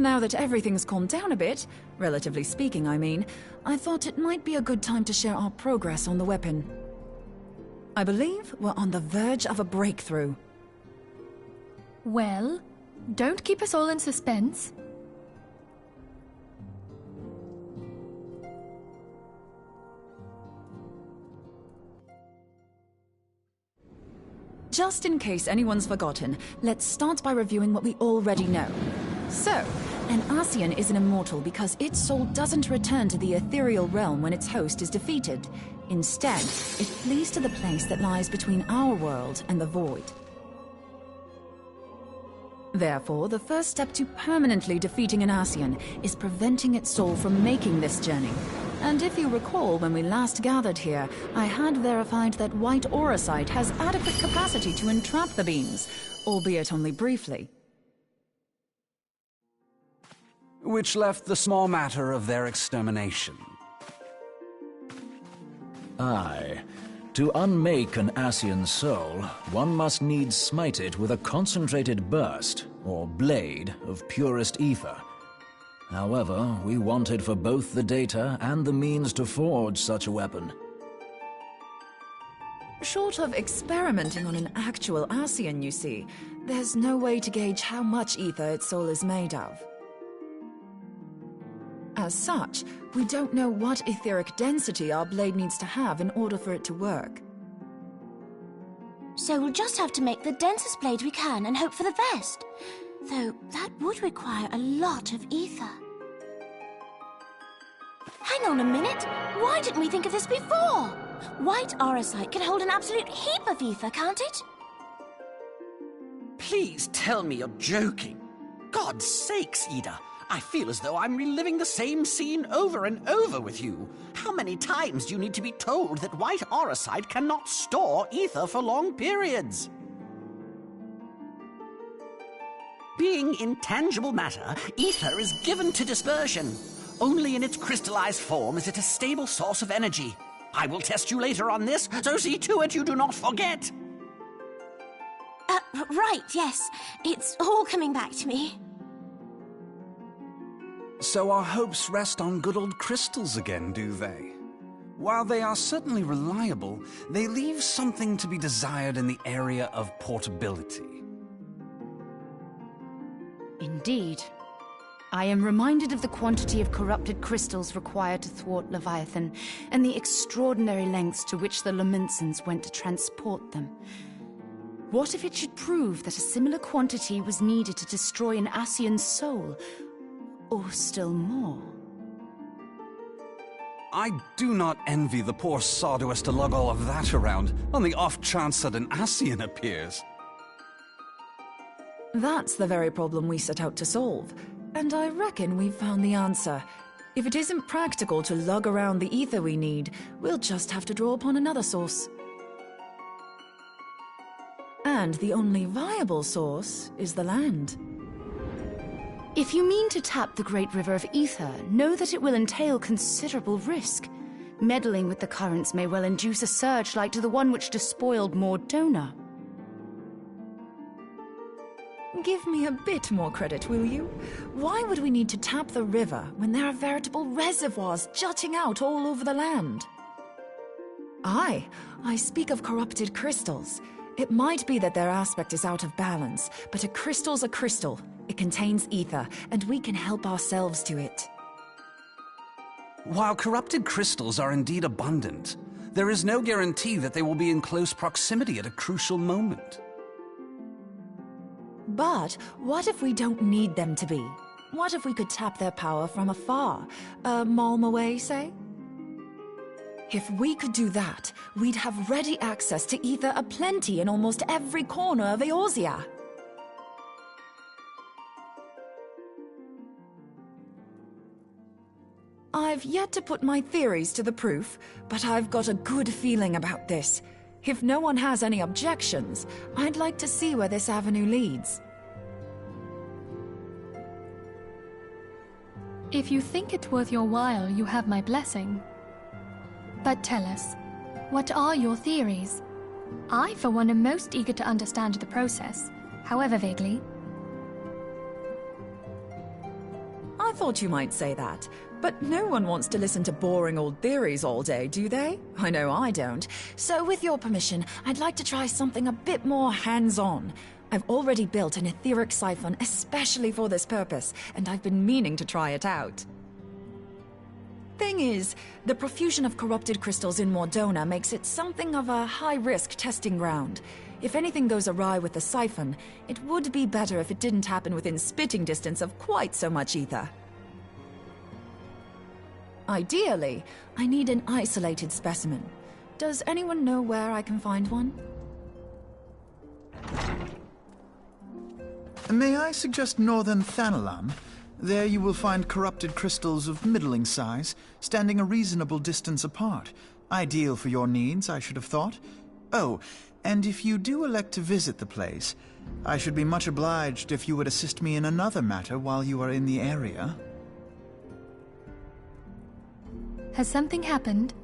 Now that everything's calmed down a bit, relatively speaking I mean, I thought it might be a good time to share our progress on the weapon. I believe we're on the verge of a breakthrough. Well, don't keep us all in suspense. Just in case anyone's forgotten, let's start by reviewing what we already know. So, an Ascian is an immortal because its soul doesn't return to the ethereal realm when its host is defeated. Instead, it flees to the place that lies between our world and the void. Therefore, the first step to permanently defeating an Ascian is preventing its soul from making this journey. And if you recall, when we last gathered here, I had verified that white auracite has adequate capacity to entrap the beings, albeit only briefly. Which left the small matter of their extermination. Aye. To unmake an Ascian soul, one must needs smite it with a concentrated burst, or blade, of purest ether. However, we wanted for both the data and the means to forge such a weapon. Short of experimenting on an actual Ascian, you see, there's no way to gauge how much ether its soul is made of. As such, we don't know what etheric density our blade needs to have in order for it to work. So we'll just have to make the densest blade we can and hope for the best. Though that would require a lot of ether. Hang on a minute! Why didn't we think of this before? White auracite can hold an absolute heap of ether, can't it? Please tell me you're joking. God's sakes, Ida. I feel as though I'm reliving the same scene over and over with you. How many times do you need to be told that white auracite cannot store ether for long periods? Being intangible matter, ether is given to dispersion. Only in its crystallized form is it a stable source of energy. I will test you later on this, so see to it you do not forget. Right, yes. It's all coming back to me. So our hopes rest on good old crystals again, do they? While they are certainly reliable, they leave something to be desired in the area of portability. Indeed. I am reminded of the quantity of corrupted crystals required to thwart Leviathan, and the extraordinary lengths to which the Lamentsons went to transport them. What if it should prove that a similar quantity was needed to destroy an Ascian's soul? Or still more? I do not envy the poor sod who has to lug all of that around, on the off chance that an Ascian appears. That's the very problem we set out to solve. And I reckon we've found the answer. If it isn't practical to lug around the ether we need, we'll just have to draw upon another source. And the only viable source is the land. If you mean to tap the Great River of Ether, know that it will entail considerable risk. Meddling with the currents may well induce a surge like to the one which despoiled Mordona. Give me a bit more credit, will you? Why would we need to tap the river when there are veritable reservoirs jutting out all over the land? Aye, I speak of corrupted crystals. It might be that their aspect is out of balance, but a crystal's a crystal. It contains ether, and we can help ourselves to it. While corrupted crystals are indeed abundant, there is no guarantee that they will be in close proximity at a crucial moment. But what if we don't need them to be? What if we could tap their power from afar? A malm away, say? If we could do that, we'd have ready access to ether aplenty in almost every corner of Eorzea. I've yet to put my theories to the proof, but I've got a good feeling about this. If no one has any objections, I'd like to see where this avenue leads. If you think it worth your while, you have my blessing. But tell us, what are your theories? I, for one, am most eager to understand the process, however vaguely. thought you might say that. But no one wants to listen to boring old theories all day, do they? I know I don't. So with your permission, I'd like to try something a bit more hands-on. I've already built an etheric siphon especially for this purpose, and I've been meaning to try it out. Thing is, the profusion of corrupted crystals in Mordona makes it something of a high-risk testing ground. If anything goes awry with the siphon, it would be better if it didn't happen within spitting distance of quite so much ether. Ideally, I need an isolated specimen. Does anyone know where I can find one? May I suggest northern Thanalan? There you will find corrupted crystals of middling size, standing a reasonable distance apart. Ideal for your needs, I should have thought. Oh, and if you do elect to visit the place, I should be much obliged if you would assist me in another matter while you are in the area. Has something happened?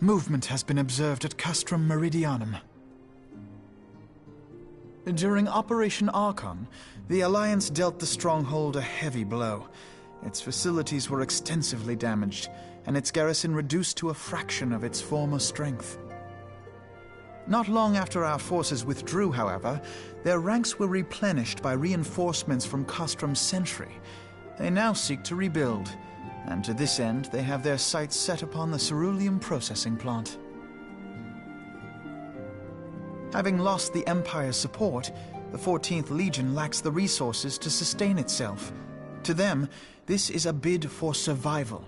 Movement has been observed at Castrum Meridianum. During Operation Archon, the Alliance dealt the stronghold a heavy blow. Its facilities were extensively damaged, and its garrison reduced to a fraction of its former strength. Not long after our forces withdrew, however, their ranks were replenished by reinforcements from Castrum's sentry. They now seek to rebuild, and to this end they have their sights set upon the ceruleum processing plant. Having lost the Empire's support, the 14th Legion lacks the resources to sustain itself. To them, this is a bid for survival,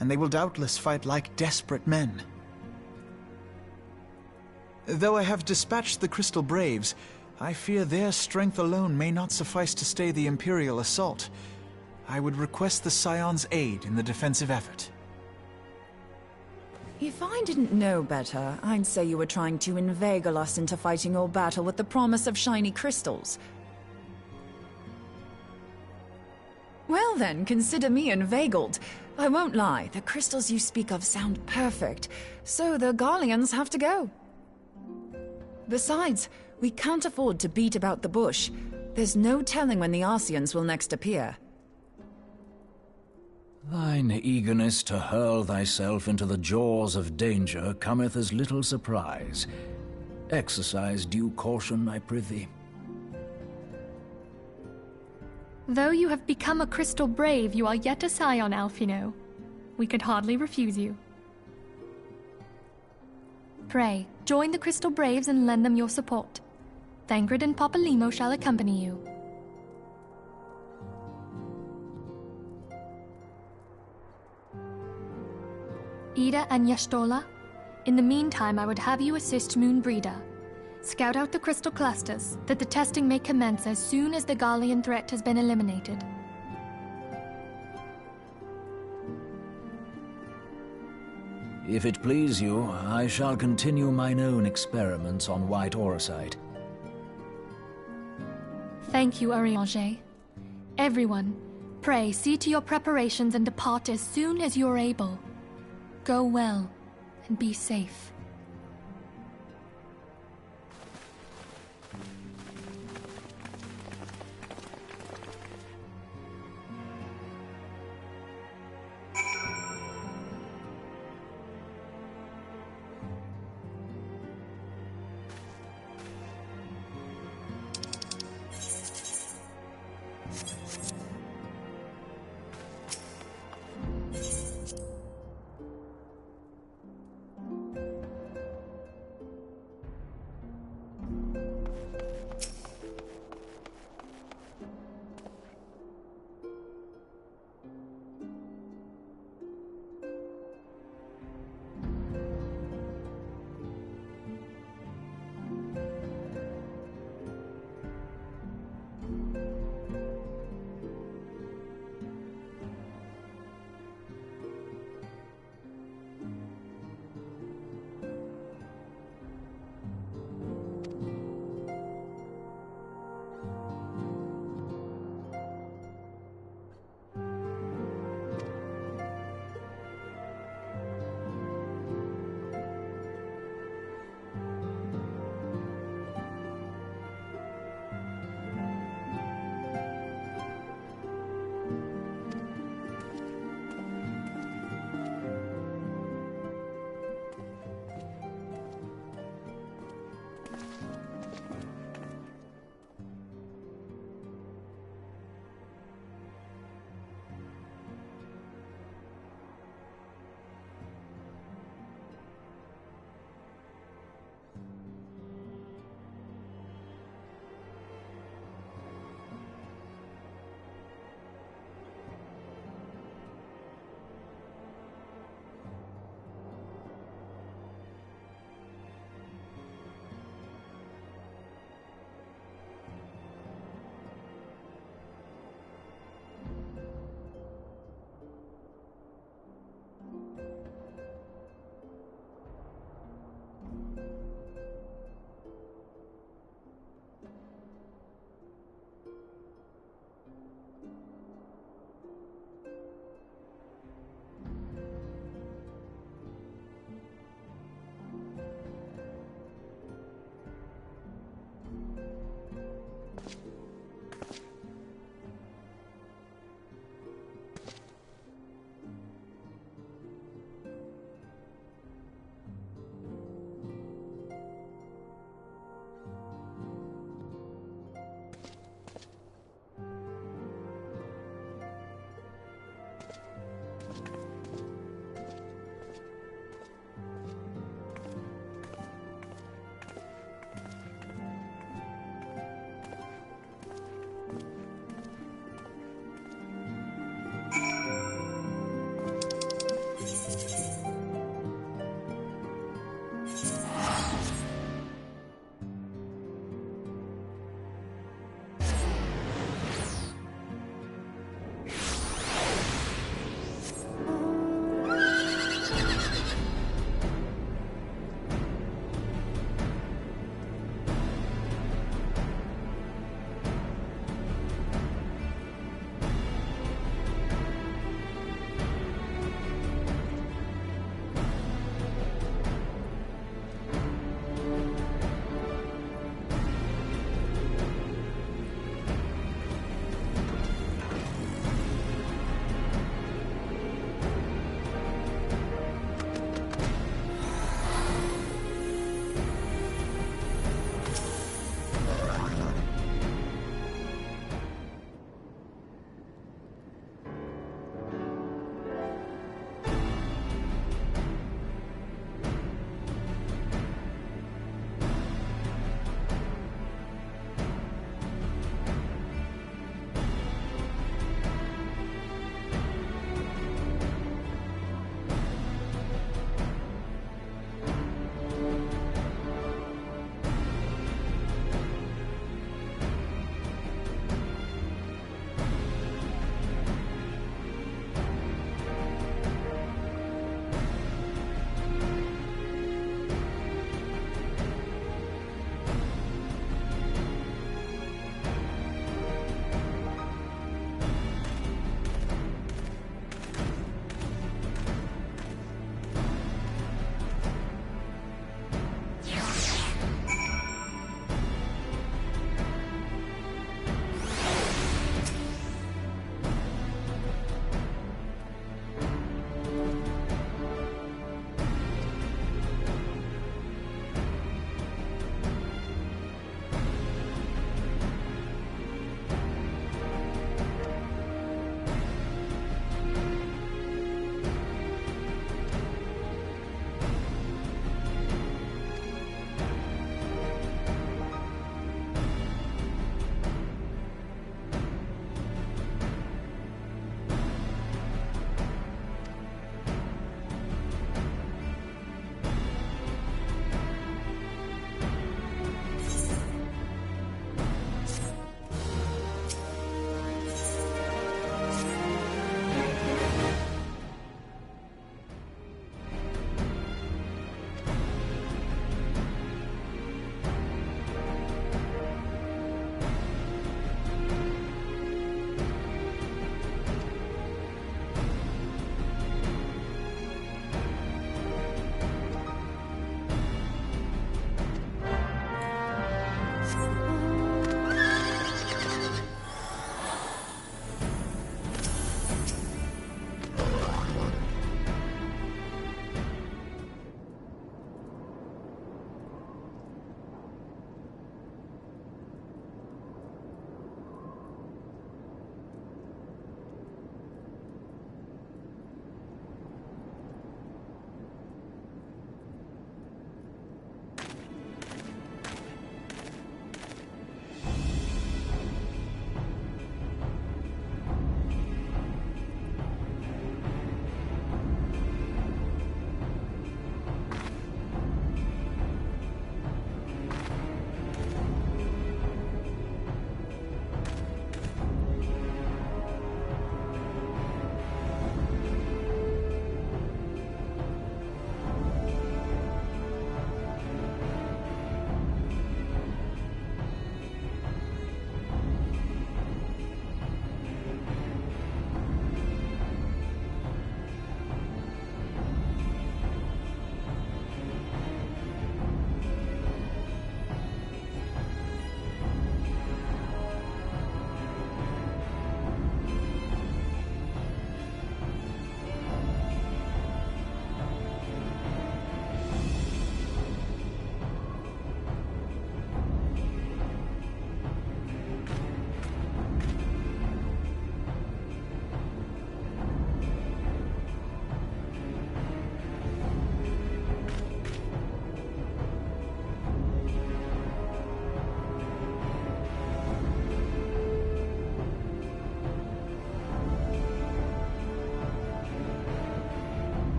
and they will doubtless fight like desperate men. Though I have dispatched the Crystal Braves, I fear their strength alone may not suffice to stay the Imperial assault. I would request the Scion's aid in the defensive effort. If I didn't know better, I'd say you were trying to inveigle us into fighting your battle with the promise of shiny crystals. Well then, consider me inveigled. I won't lie, the crystals you speak of sound perfect, so the Garleans have to go. Besides, we can't afford to beat about the bush. There's no telling when the Arceans will next appear. Thine eagerness to hurl thyself into the jaws of danger cometh as little surprise. Exercise due caution, I prithee. Though you have become a Crystal Brave, you are yet a Scion, Alphino. We could hardly refuse you. Pray, join the Crystal Braves and lend them your support. Thangred and Papalymo shall accompany you. Ida and Y'shtola, in the meantime I would have you assist Moonbreeder. Scout out the crystal clusters, that the testing may commence as soon as the Garlean threat has been eliminated. If it please you, I shall continue mine own experiments on white aurosite. Thank you, Urianger. Everyone, pray see to your preparations and depart as soon as you are able. Go well, and be safe.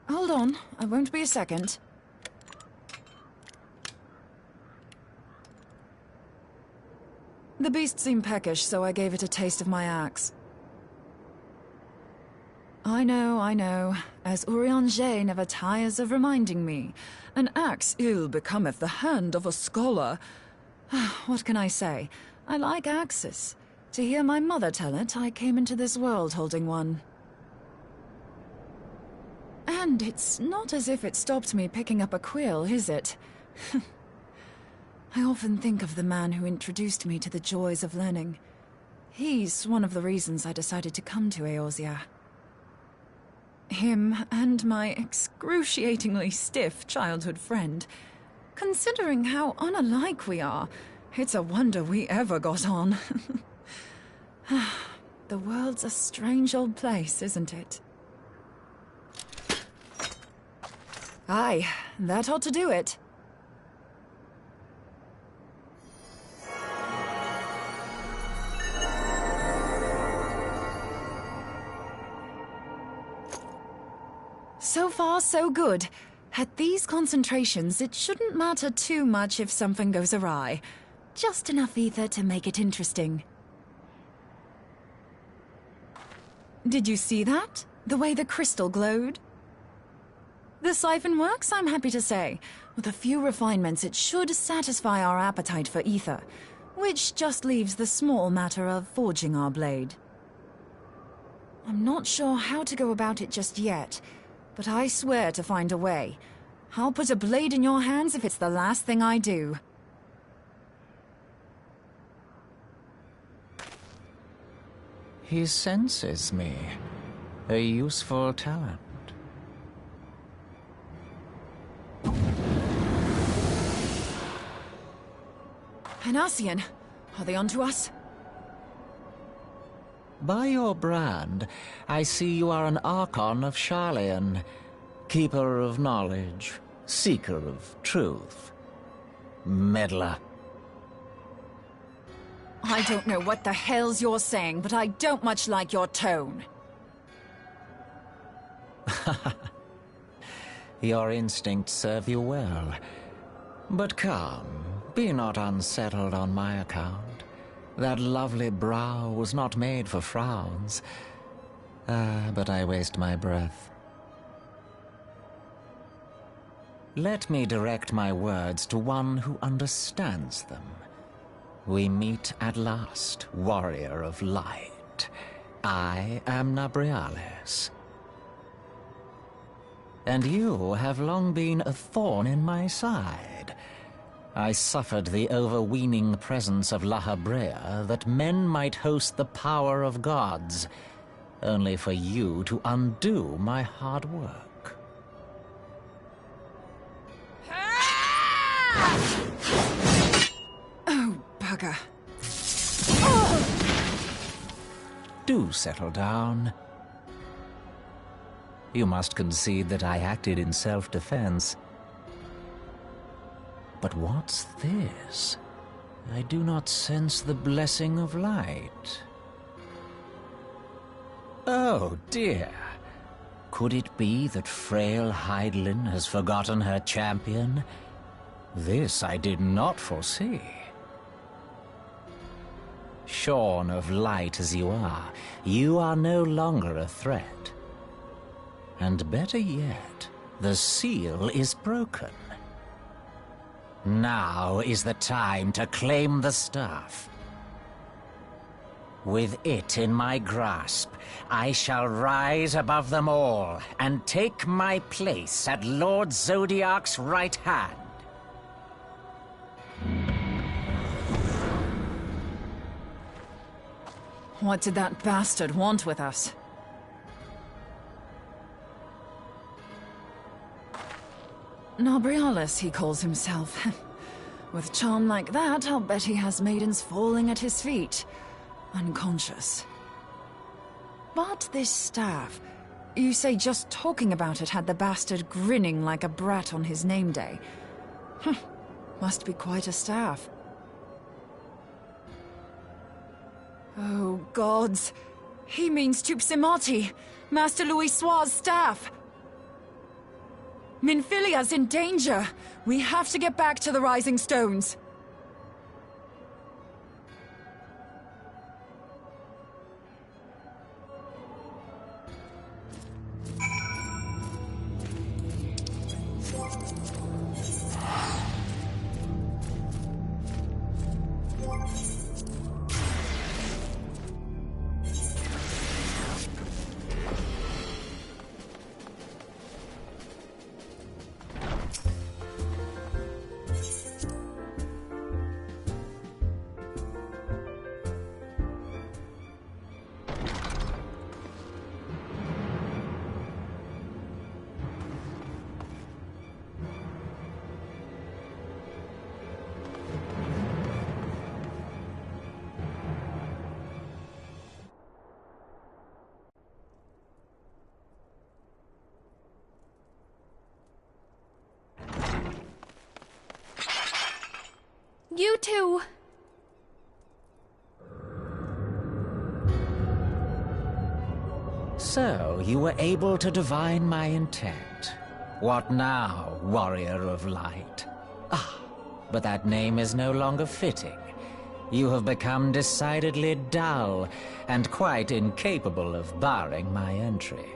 Hold on, I won't be a second. The beast seemed peckish, so I gave it a taste of my axe. I know. As Urianger never tires of reminding me, an axe ill becometh the hand of a scholar. What can I say? I like axes. To hear my mother tell it, I came into this world holding one. And it's not as if it stopped me picking up a quill, is it? I often think of the man who introduced me to the joys of learning. He's one of the reasons I decided to come to Eorzea. Him and my excruciatingly stiff childhood friend. Considering how unalike we are, it's a wonder we ever got on. The world's a strange old place, isn't it? Aye, that ought to do it. So far, so good. At these concentrations, it shouldn't matter too much if something goes awry. Just enough ether to make it interesting. Did you see that? The way the crystal glowed? The siphon works, I'm happy to say. With a few refinements, it should satisfy our appetite for ether, which just leaves the small matter of forging our blade. I'm not sure how to go about it just yet, but I swear to find a way. I'll put a blade in your hands if it's the last thing I do. He senses me. A useful talent. An Ascian. Are they onto us? By your brand, I see you are an Archon of Sharlayan, keeper of knowledge, seeker of truth, meddler. I don't know what the hell's you're saying, but I don't much like your tone. Your instincts serve you well. But come, be not unsettled on my account. That lovely brow was not made for frowns. But I waste my breath. Let me direct my words to one who understands them. We meet at last, warrior of light. I am Nabriales. And you have long been a thorn in my side. I suffered the overweening presence of La Habrea that men might host the power of gods, only for you to undo my hard work. Oh, bugger. Do settle down. You must concede that I acted in self-defense. But what's this? I do not sense the blessing of light. Oh, dear. Could it be that frail Hydaelyn has forgotten her champion? This I did not foresee. Shorn of light as you are no longer a threat. And better yet, the seal is broken. Now is the time to claim the staff. With it in my grasp, I shall rise above them all and take my place at Lord Zodiac's right hand. What did that bastard want with us? Nabriales, he calls himself. With charm like that, I'll bet he has maidens falling at his feet, unconscious. But this staff, you say just talking about it had the bastard grinning like a brat on his name day. Must be quite a staff. Oh, gods. He means Tupsimati, Master Louis Soir's staff. Minfilia's in danger. We have to get back to the Rising Stones. You too. So, you were able to divine my intent. What now, warrior of light? Ah, but that name is no longer fitting. You have become decidedly dull, and quite incapable of barring my entry.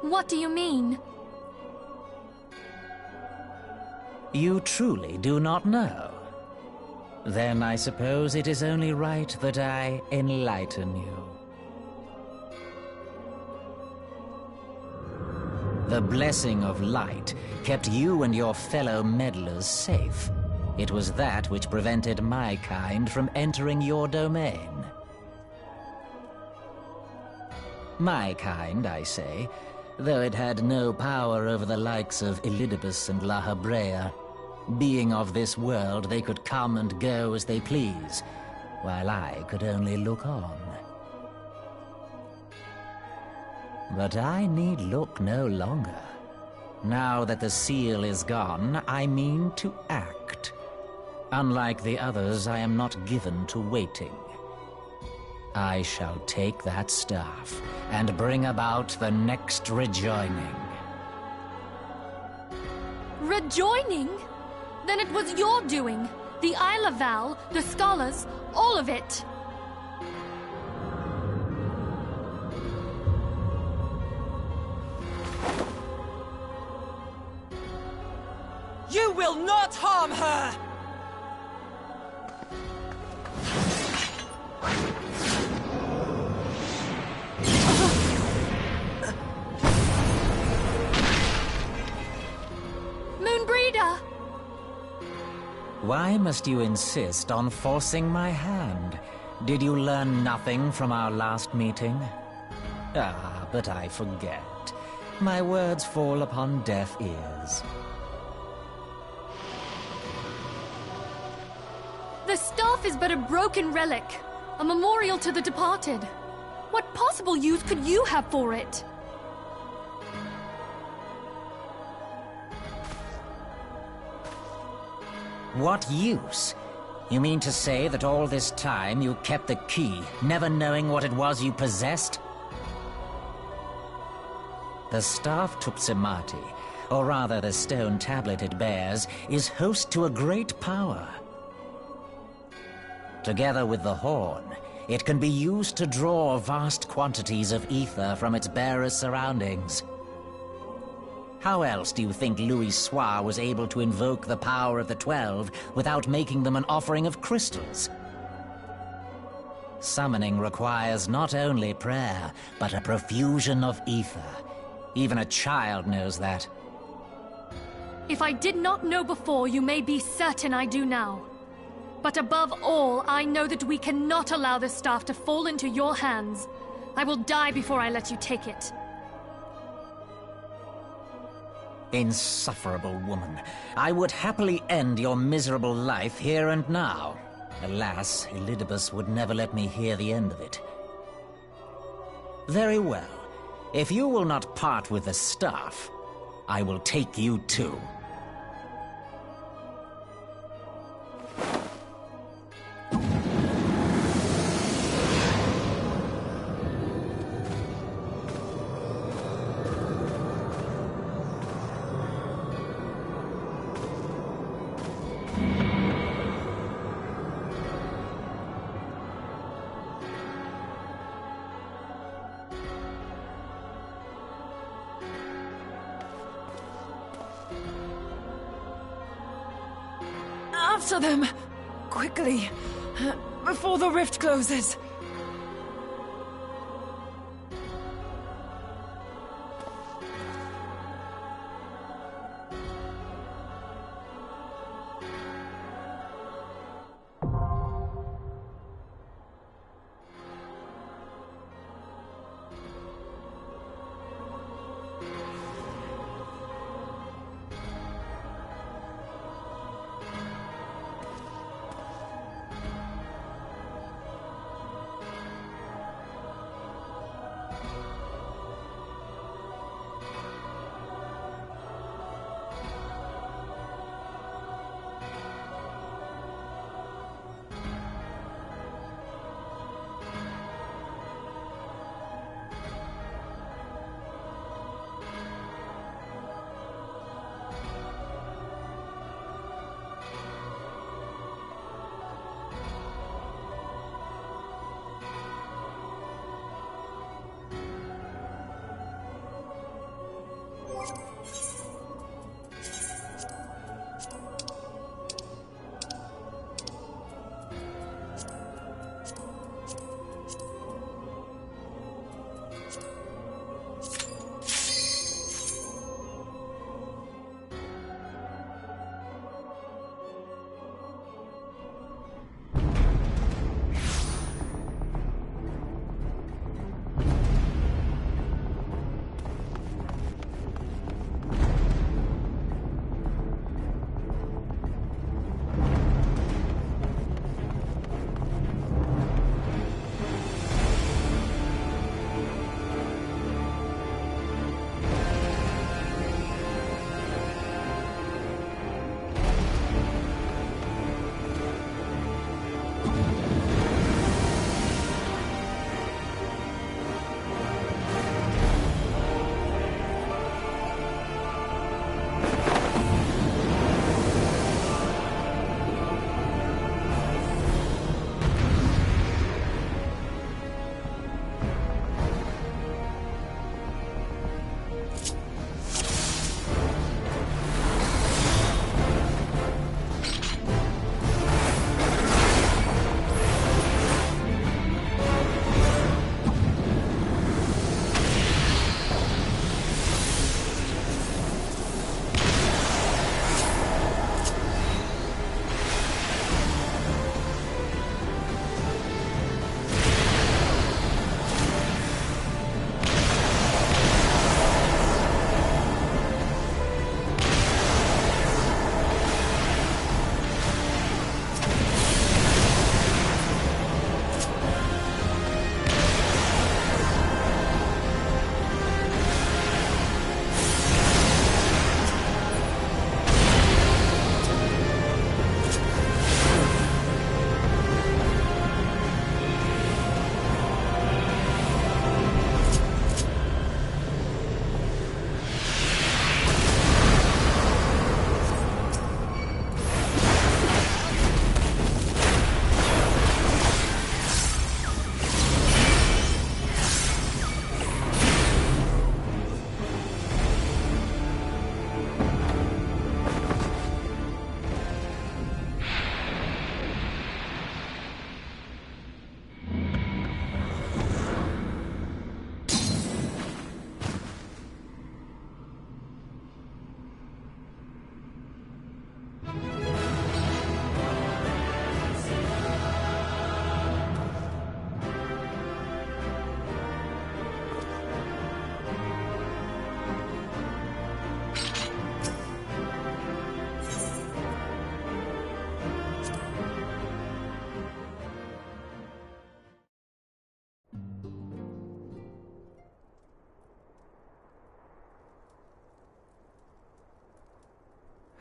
What do you mean? You truly do not know? Then I suppose it is only right that I enlighten you. The blessing of light kept you and your fellow meddlers safe. It was that which prevented my kind from entering your domain. My kind, I say, though it had no power over the likes of Elidibus and La Habrea. Being of this world, they could come and go as they please, while I could only look on. But I need look no longer. Now that the seal is gone, I mean to act. Unlike the others, I am not given to waiting. I shall take that staff and bring about the next rejoining. Rejoining? Then it was your doing. The Isle of Val, the scholars, all of it. You will not harm her! Moonbreeder! Why must you insist on forcing my hand? Did you learn nothing from our last meeting? Ah, but I forget. My words fall upon deaf ears. The staff is but a broken relic, a memorial to the departed. What possible use could you have for it? What use? You mean to say that all this time you kept the key, never knowing what it was you possessed? The staff Tupsimati, or rather the stone tablet it bears, is host to a great power. Together with the horn, it can be used to draw vast quantities of ether from its bearer's surroundings. How else do you think Louis Soir was able to invoke the power of the 12 without making them an offering of crystals? Summoning requires not only prayer, but a profusion of ether. Even a child knows that. If I did not know before, you may be certain I do now. But above all, I know that we cannot allow this staff to fall into your hands. I will die before I let you take it. Insufferable woman. I would happily end your miserable life here and now. Alas, Elidibus would never let me hear the end of it. Very well. If you will not part with the staff, I will take you too. After them! Quickly! Before the rift closes!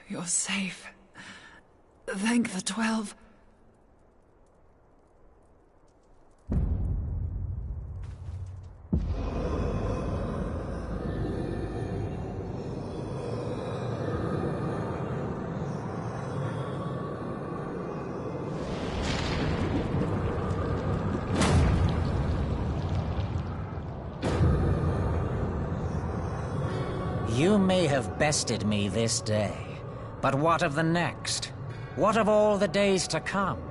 You're safe. Thank the 12. You may have bested me this day, but what of the next? What of all the days to come?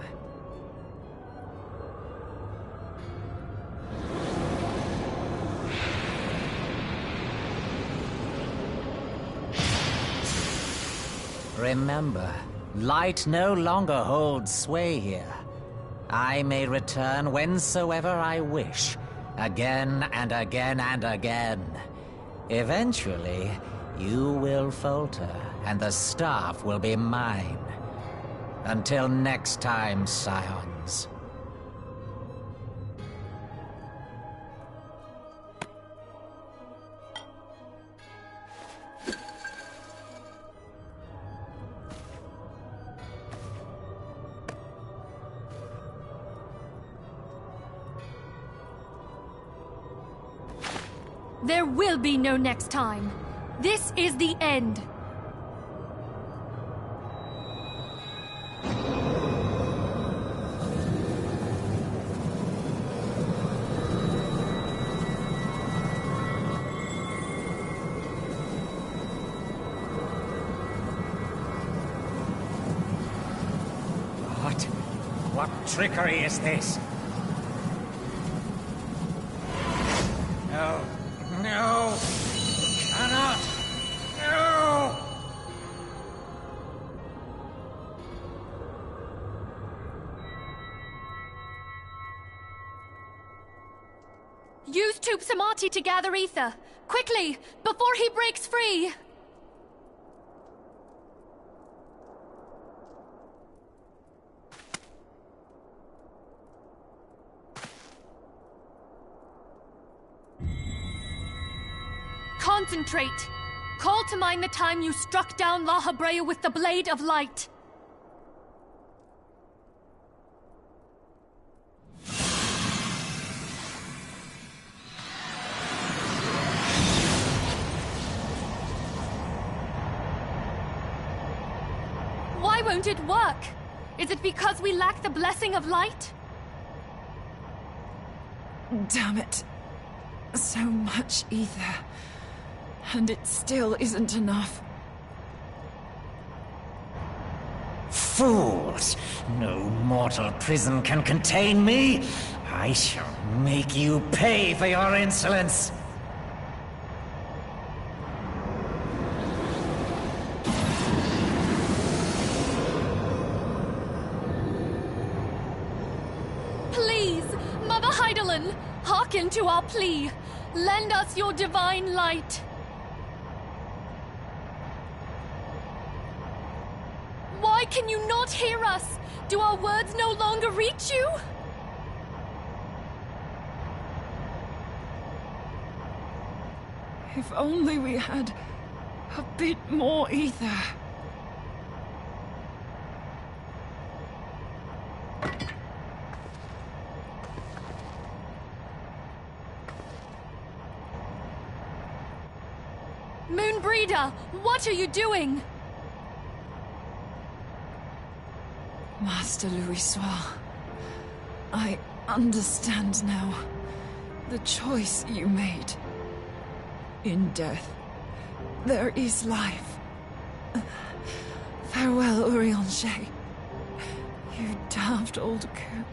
Remember, light no longer holds sway here. I may return whensoever I wish, again and again and again. Eventually, you will falter, and the staff will be mine. Until next time, scions. There will be no next time. This is the end. What trickery is this? No. No! Cannot! No! Use Tube Samati to gather ether. Quickly, before he breaks free! Concentrate! Call to mind the time you struck down La Habrea with the Blade of Light. Why won't it work? Is it because we lack the blessing of light? Damn it. So much ether. And it still isn't enough. Fools! No mortal prison can contain me! I shall make you pay for your insolence! Please, Mother Heidelin, hearken to our plea. Lend us your divine light. Why can you not hear us? Do our words no longer reach you? If only we had a bit more ether. Moonbreeder, what are you doing? Master Louisoix, I understand now the choice you made. In death, there is life. Farewell, Urianger. You daft old coot.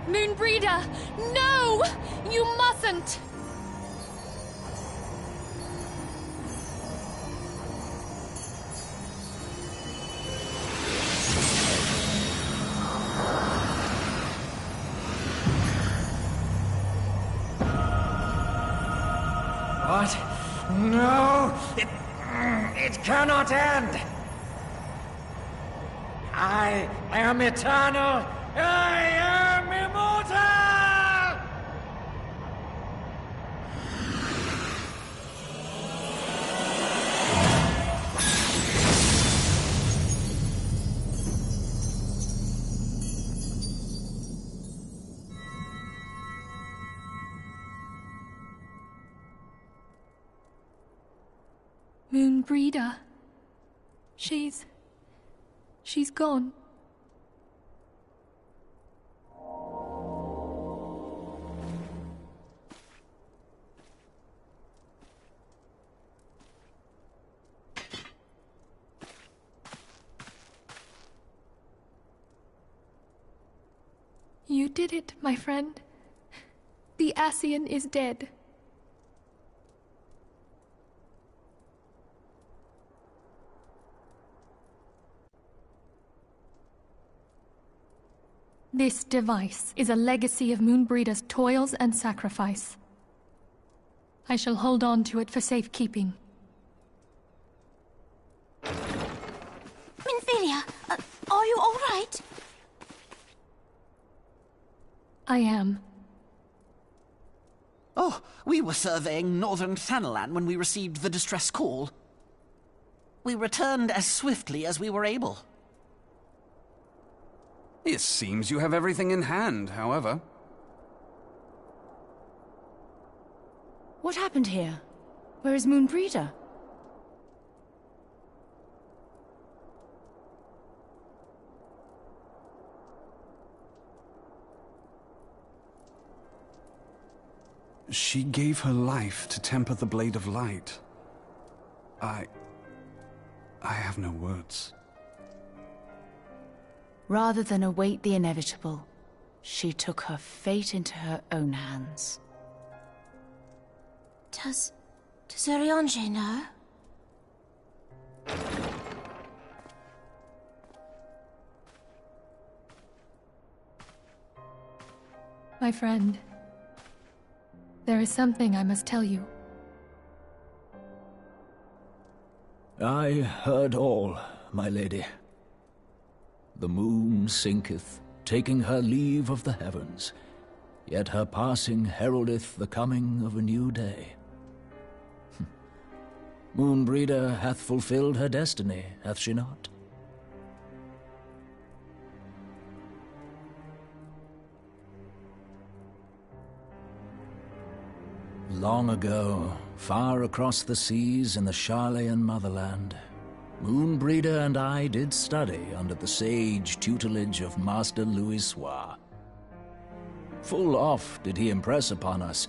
Moonbreeder, no! You mustn't! What? No! It cannot end! I am eternal! I am immortal! Moonbreeder. She's gone. You did it, my friend. The Ascian is dead. This device is a legacy of Moonbreeder's toils and sacrifice. I shall hold on to it for safekeeping. Minfilia, are you all right? I am. Oh, we were surveying northern Thanalan when we received the distress call. We returned as swiftly as we were able. It seems you have everything in hand, however. What happened here? Where is Moonbreeder? She gave her life to temper the Blade of Light. I have no words. Rather than await the inevitable, she took her fate into her own hands. Does Oriange know? My friend, there is something I must tell you. I heard all, my lady. The moon sinketh, taking her leave of the heavens, yet her passing heraldeth the coming of a new day. Moonbreeder hath fulfilled her destiny, hath she not? Long ago, far across the seas in the Sharlayan motherland, Moonbreeder and I did study under the sage tutelage of Master Louisoix. Full oft did he impress upon us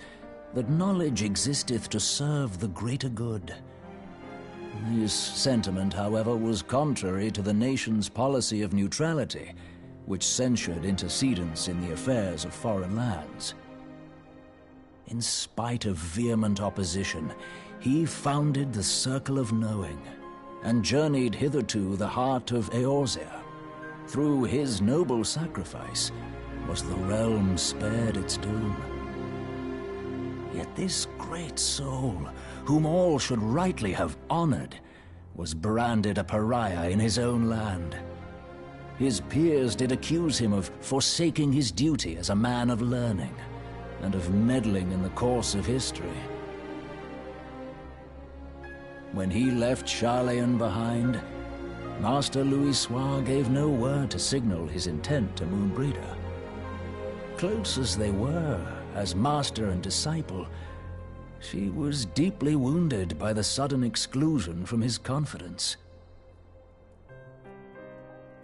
that knowledge existeth to serve the greater good. This sentiment, however, was contrary to the nation's policy of neutrality, which censured intercedence in the affairs of foreign lands. In spite of vehement opposition, he founded the Circle of Knowing, and journeyed hither to the heart of Eorzea. Through his noble sacrifice was the realm spared its doom. Yet this great soul, whom all should rightly have honored, was branded a pariah in his own land. His peers did accuse him of forsaking his duty as a man of learning, and of meddling in the course of history. When he left Sharlayan behind, Master Louisoix gave no word to signal his intent to Moonbreeder. Close as they were, as master and disciple, she was deeply wounded by the sudden exclusion from his confidence.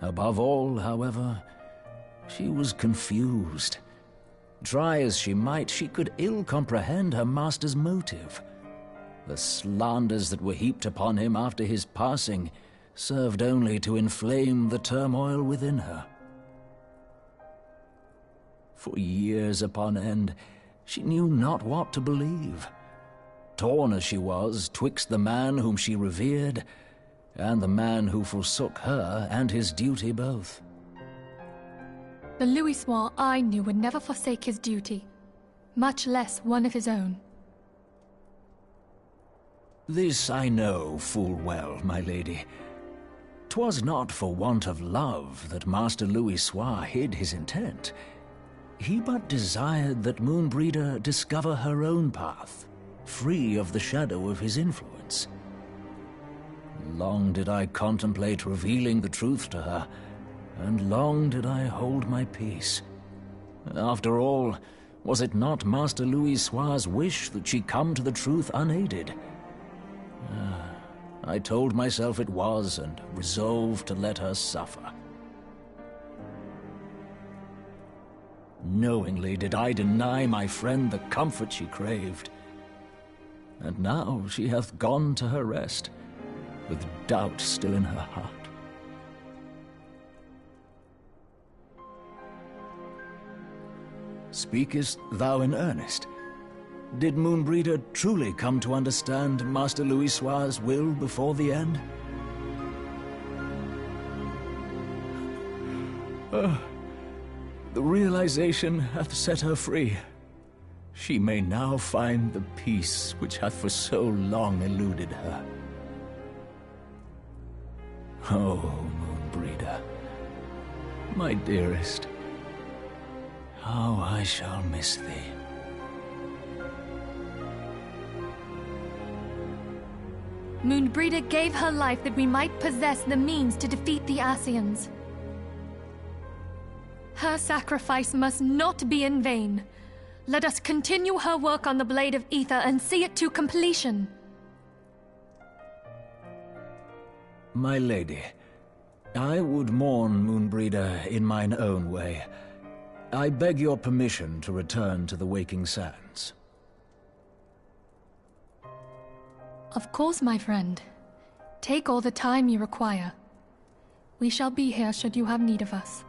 Above all, however, she was confused. Try as she might, she could ill comprehend her master's motive. The slanders that were heaped upon him after his passing served only to inflame the turmoil within her. For years upon end, she knew not what to believe. Torn as she was twixt the man whom she revered and the man who forsook her and his duty both. The Louisoix I knew would never forsake his duty, much less one of his own. This I know full well, my lady. 'Twas not for want of love that Master Louis hid his intent. He but desired that Moonbreeder discover her own path, free of the shadow of his influence. Long did I contemplate revealing the truth to her, and long did I hold my peace. After all, was it not Master Louis' wish that she come to the truth unaided? I told myself it was, and resolved to let her suffer. Knowingly did I deny my friend the comfort she craved. And now she hath gone to her rest, with doubt still in her heart. Speakest thou in earnest? Did Moonbreeder truly come to understand Master Louis' will before the end? The realization hath set her free. She may now find the peace which hath for so long eluded her. Oh, Moonbreeder, my dearest, how I shall miss thee. Moonbreeder gave her life that we might possess the means to defeat the Ascians. Her sacrifice must not be in vain. Let us continue her work on the Blade of Ether and see it to completion. My lady, I would mourn Moonbreeder in mine own way. I beg your permission to return to the Waking Sands. Of course, my friend. Take all the time you require. We shall be here should you have need of us.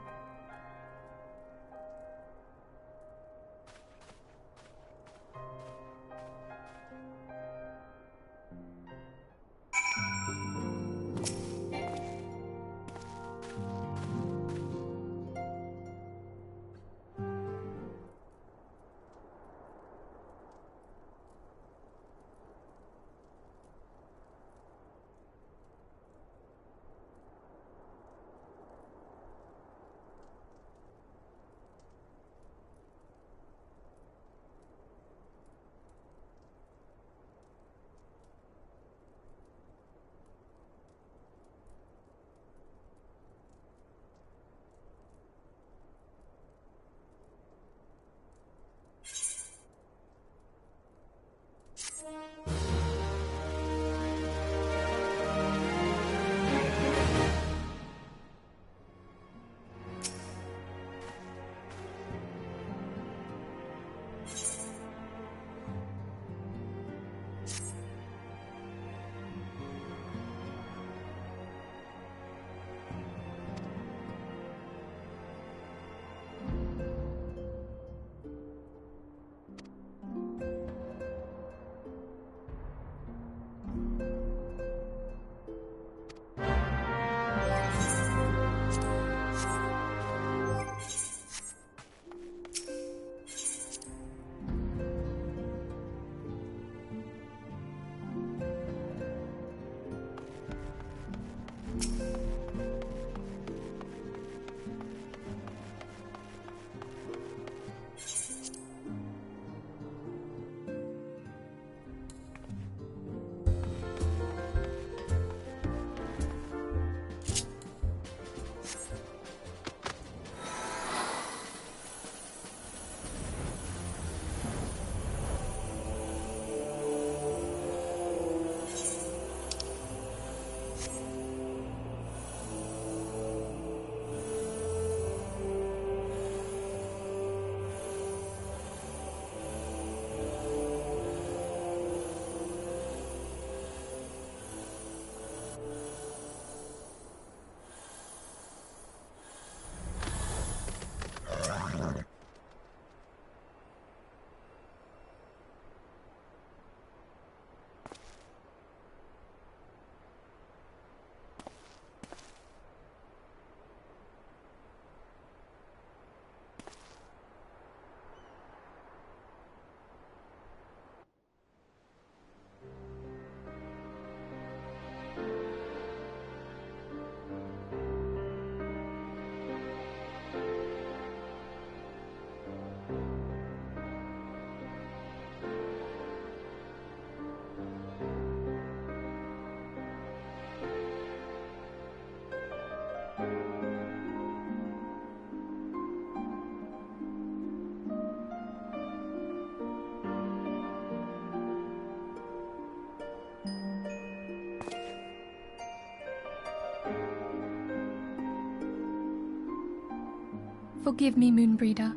Forgive me, Moonbreeder.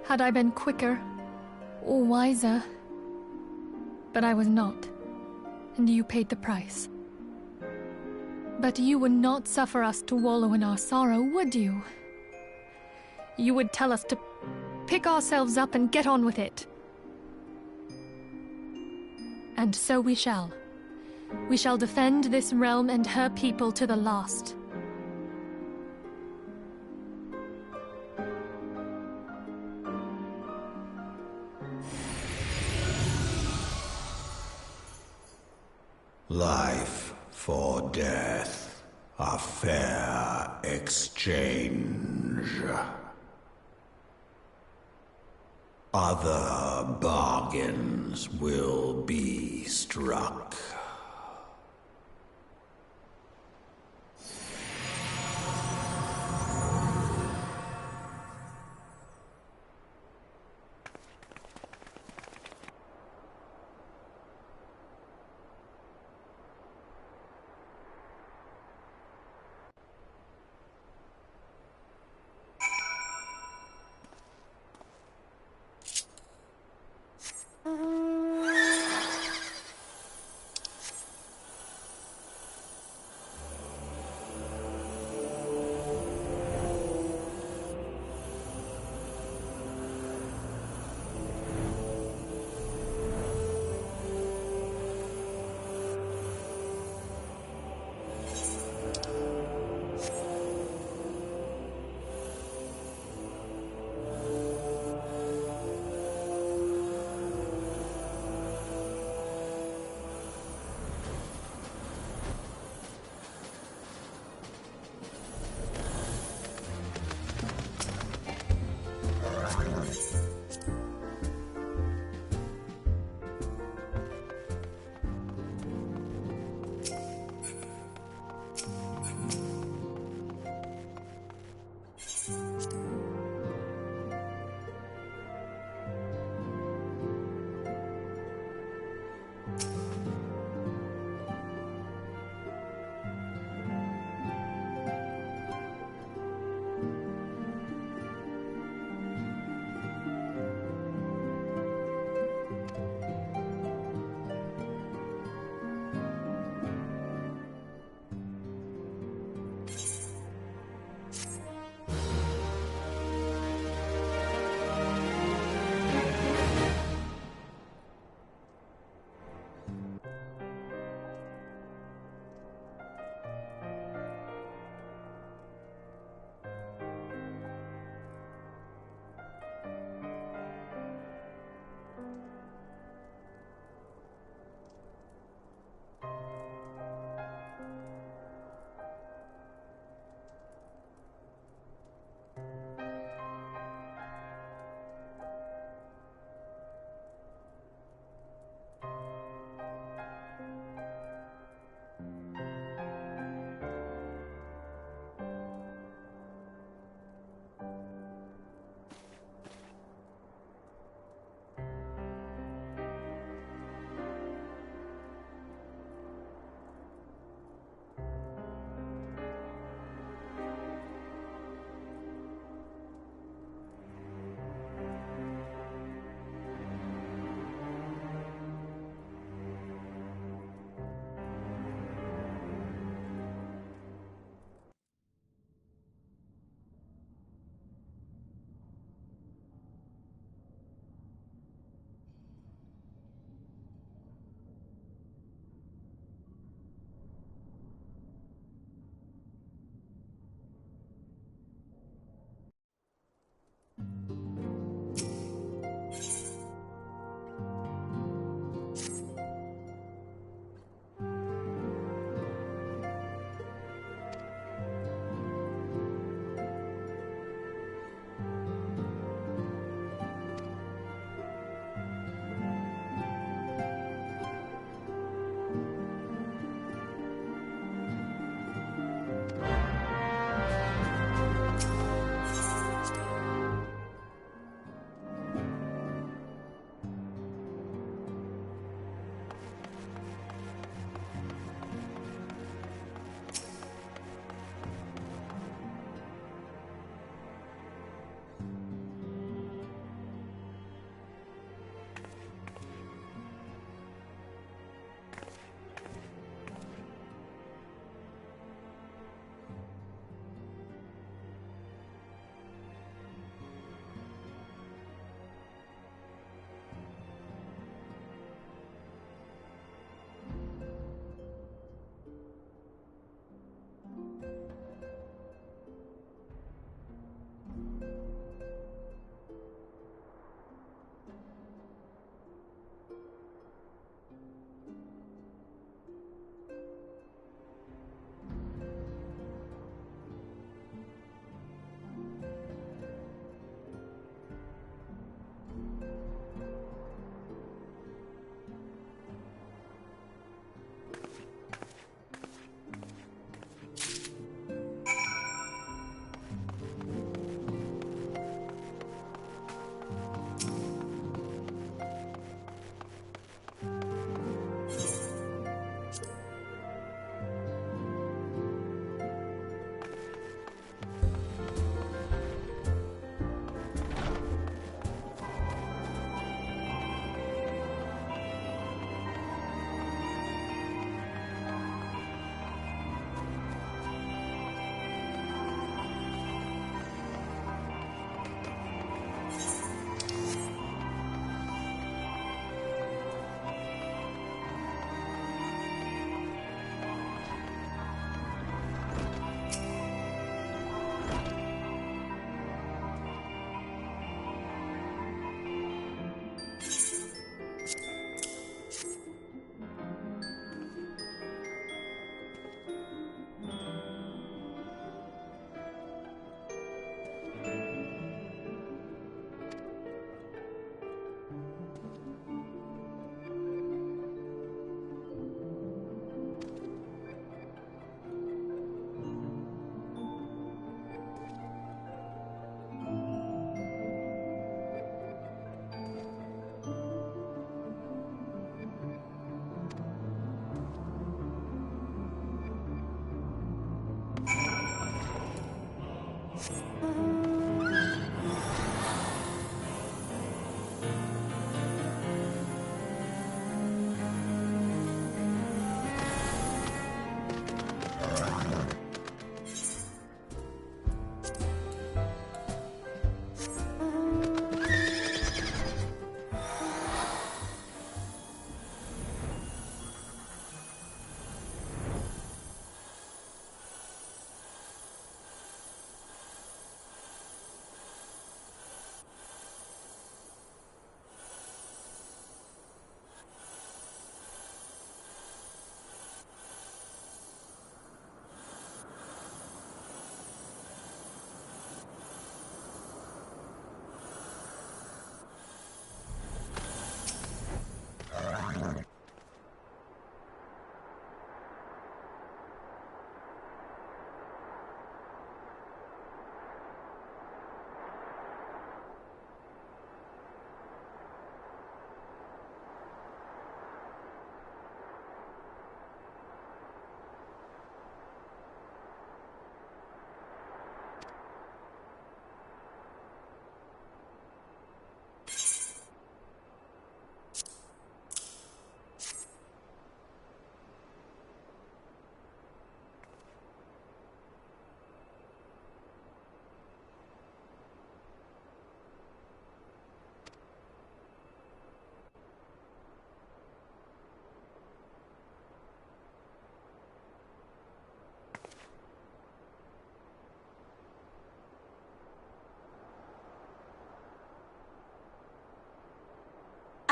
Had I been quicker, or wiser, but I was not, and you paid the price. But you would not suffer us to wallow in our sorrow, would you? You would tell us to pick ourselves up and get on with it. And so we shall. We shall defend this realm and her people to the last. Life for death, a fair exchange. Other bargains will be struck.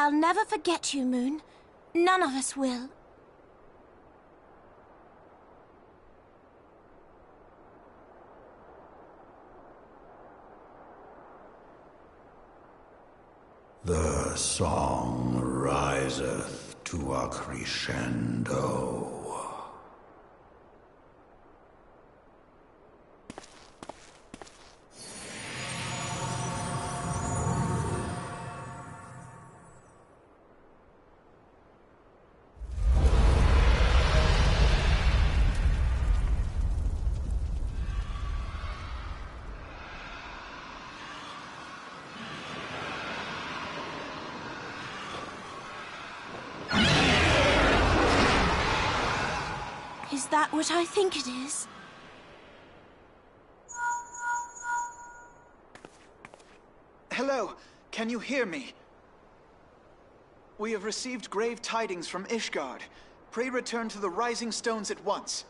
I'll never forget you, Moon. None of us will. The song riseth to a crescendo. Is that what I think it is? Hello, can you hear me? We have received grave tidings from Ishgard. Pray return to the Rising Stones at once.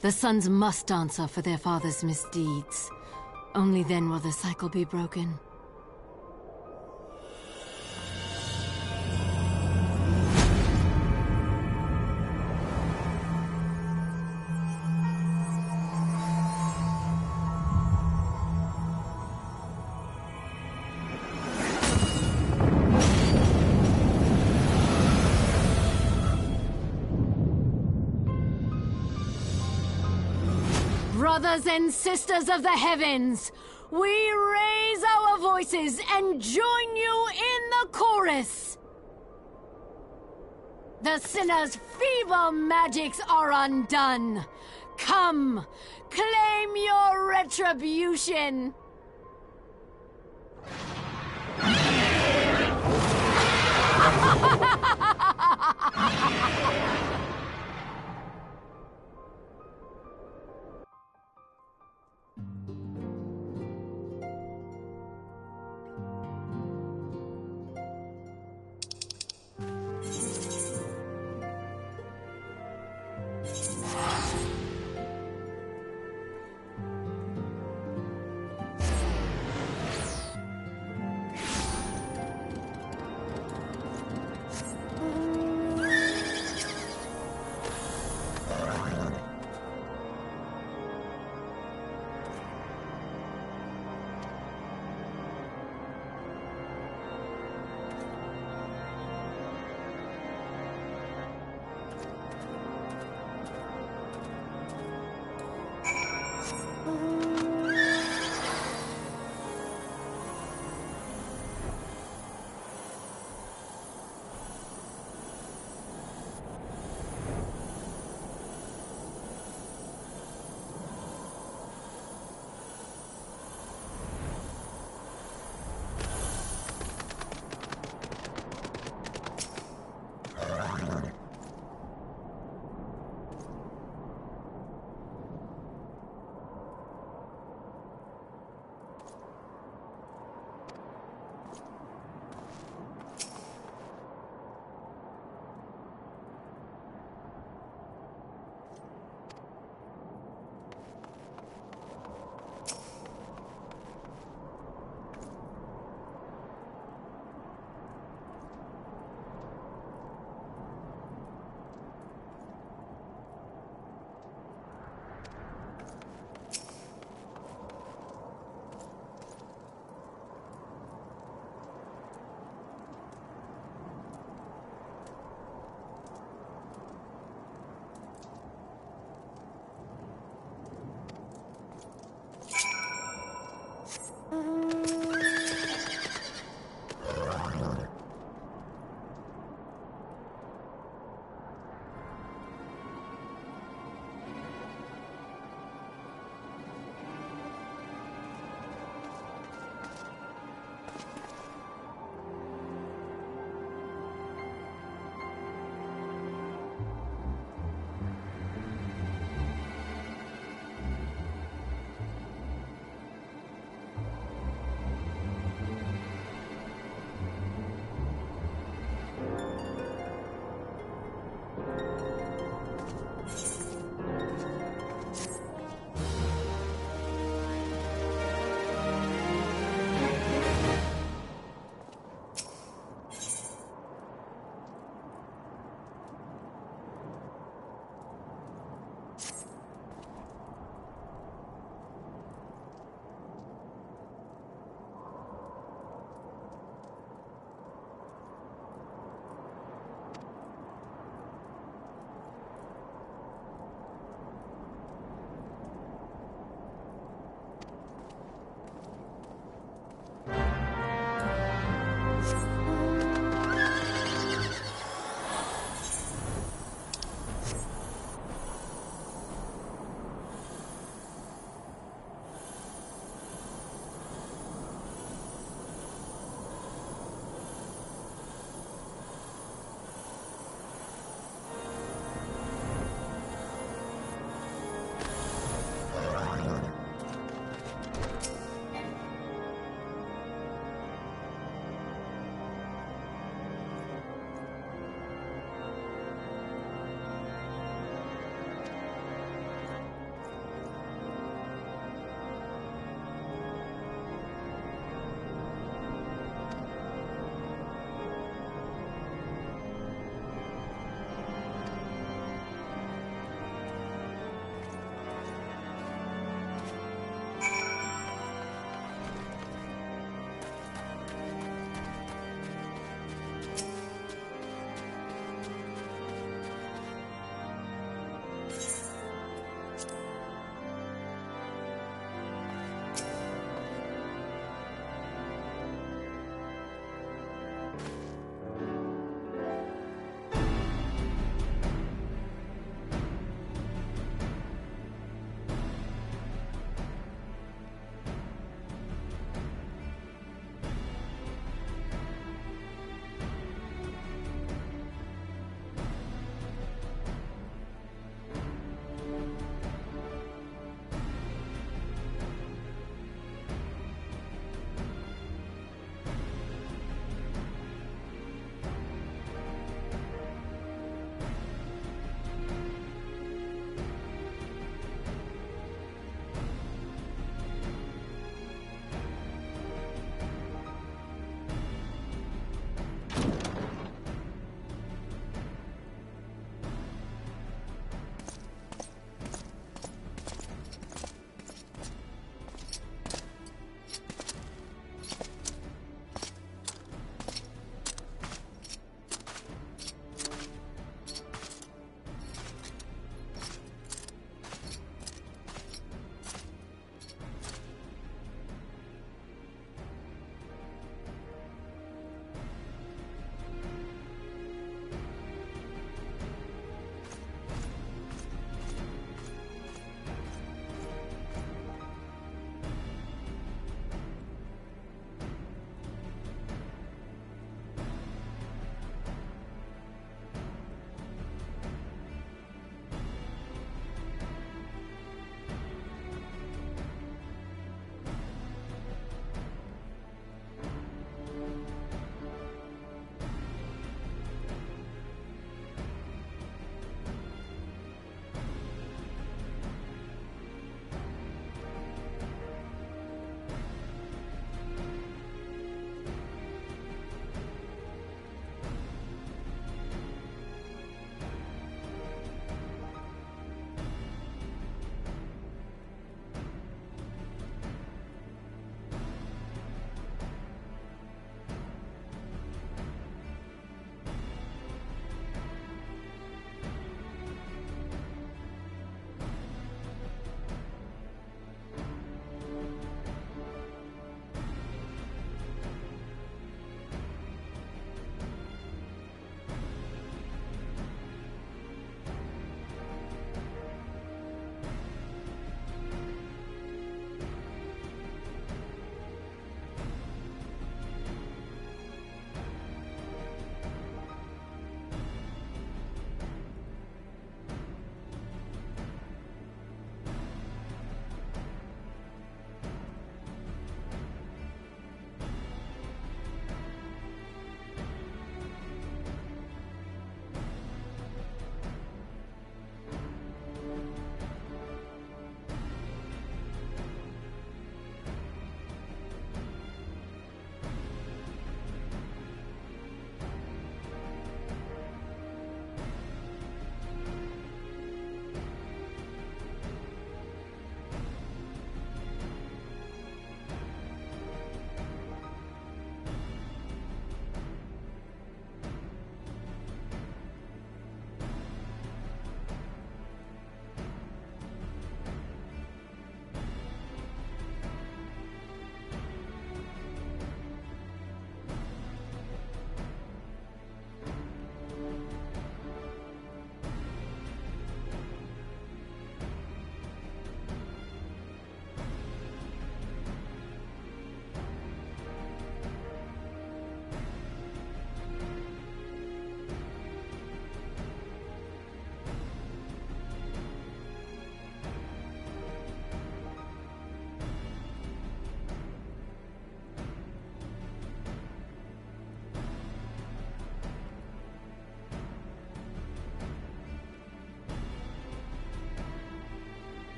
The sons must answer for their father's misdeeds. Only then will the cycle be broken. Brothers and sisters of the heavens, we raise our voices and join you in the chorus. The sinner's feeble magics are undone. Come, claim your retribution.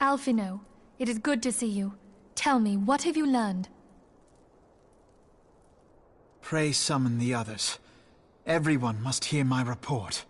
Alphino, it is good to see you. Tell me, what have you learned? Pray summon the others. Everyone must hear my report.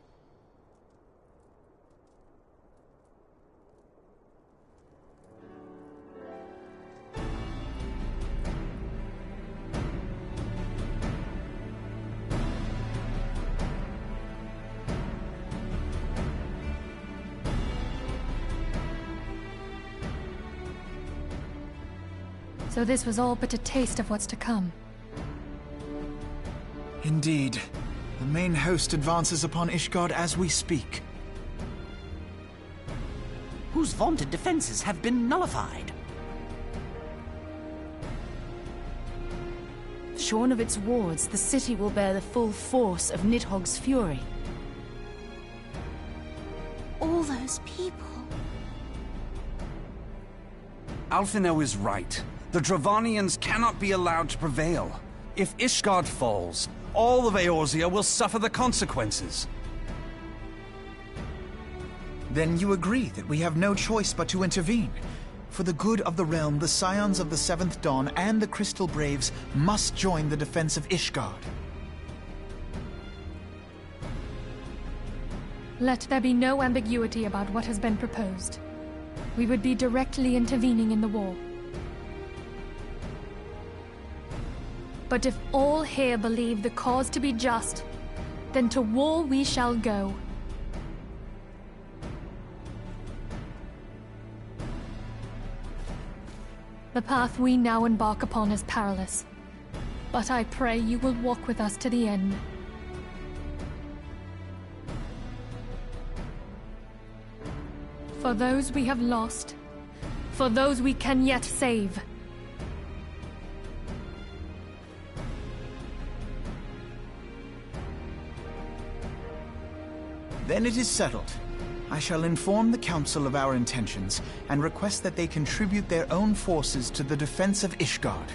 So this was all but a taste of what's to come. Indeed. The main host advances upon Ishgard as we speak. Whose vaunted defenses have been nullified. Shorn of its wards, the city will bear the full force of Nidhogg's fury. All those people. Alphino is right. The Dravanians cannot be allowed to prevail. If Ishgard falls, all of Eorzea will suffer the consequences. Then you agree that we have no choice but to intervene. For the good of the realm, the Scions of the Seventh Dawn and the Crystal Braves must join the defense of Ishgard. Let there be no ambiguity about what has been proposed. We would be directly intervening in the war. But if all here believe the cause to be just, then to war we shall go. The path we now embark upon is perilous, but I pray you will walk with us to the end. For those we have lost, for those we can yet save. Then it is settled. I shall inform the Council of our intentions, and request that they contribute their own forces to the defense of Ishgard.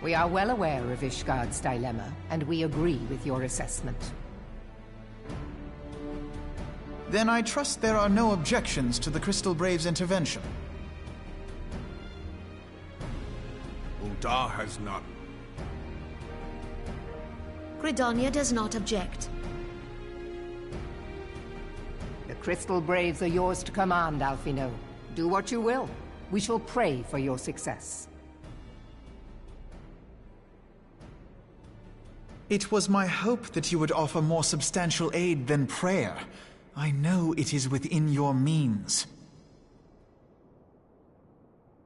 We are well aware of Ishgard's dilemma, and we agree with your assessment. Then I trust there are no objections to the Crystal Brave's intervention. Ul'dah has none. Gridania does not object. The Crystal Braves are yours to command, Alphino. Do what you will. We shall pray for your success. It was my hope that you would offer more substantial aid than prayer. I know it is within your means.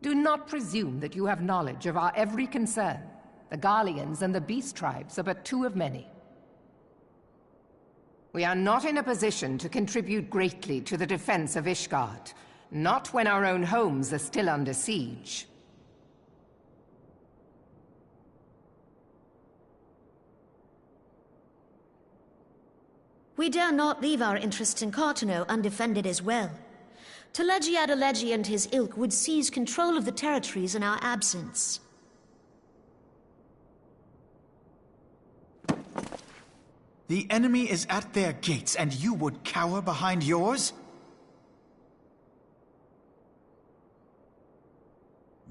Do not presume that you have knowledge of our every concern. The Garleans and the Beast Tribes are but two of many. We are not in a position to contribute greatly to the defense of Ishgard, not when our own homes are still under siege. We dare not leave our interests in Cartano undefended as well. Teleji Adeleji and his ilk would seize control of the territories in our absence. The enemy is at their gates, and you would cower behind yours?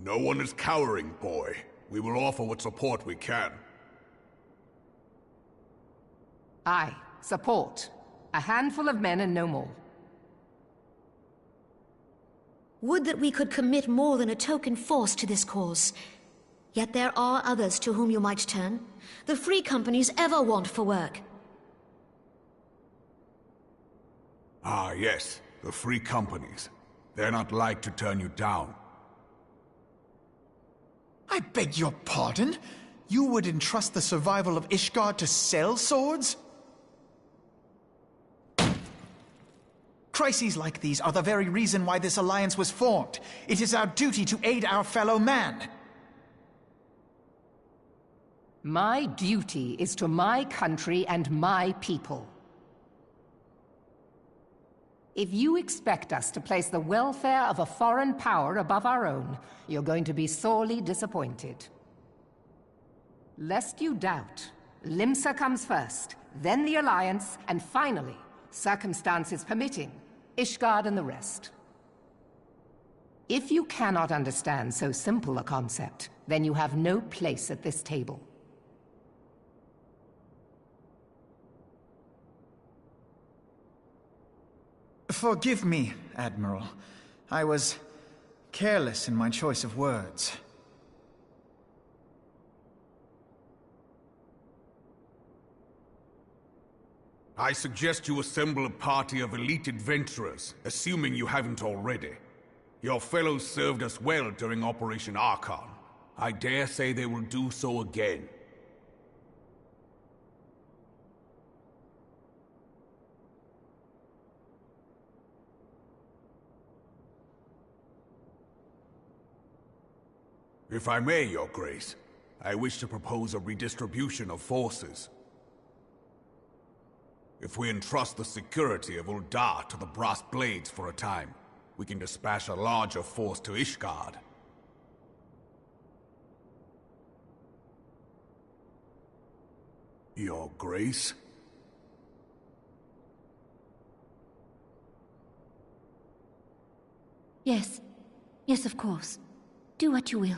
No one is cowering, boy. We will offer what support we can. Aye, support. A handful of men and no more. Would that we could commit more than a token force to this cause. Yet there are others to whom you might turn. The free companies ever want for work. Ah, yes. The free companies. They're not like to turn you down. I beg your pardon? You would entrust the survival of Ishgard to sell swords? Crises like these are the very reason why this alliance was formed. It is our duty to aid our fellow man. My duty is to my country and my people. If you expect us to place the welfare of a foreign power above our own, you're going to be sorely disappointed. Lest you doubt, Limsa comes first, then the Alliance, and finally, circumstances permitting, Ishgard and the rest. If you cannot understand so simple a concept, then you have no place at this table. Forgive me, Admiral. I was careless in my choice of words. I suggest you assemble a party of elite adventurers, assuming you haven't already. Your fellows served us well during Operation Archon. I dare say they will do so again. If I may, Your Grace, I wish to propose a redistribution of forces. If we entrust the security of Uldar to the Brass Blades for a time, we can dispatch a larger force to Ishgard. Your Grace? Yes. Yes, of course. Do what you will.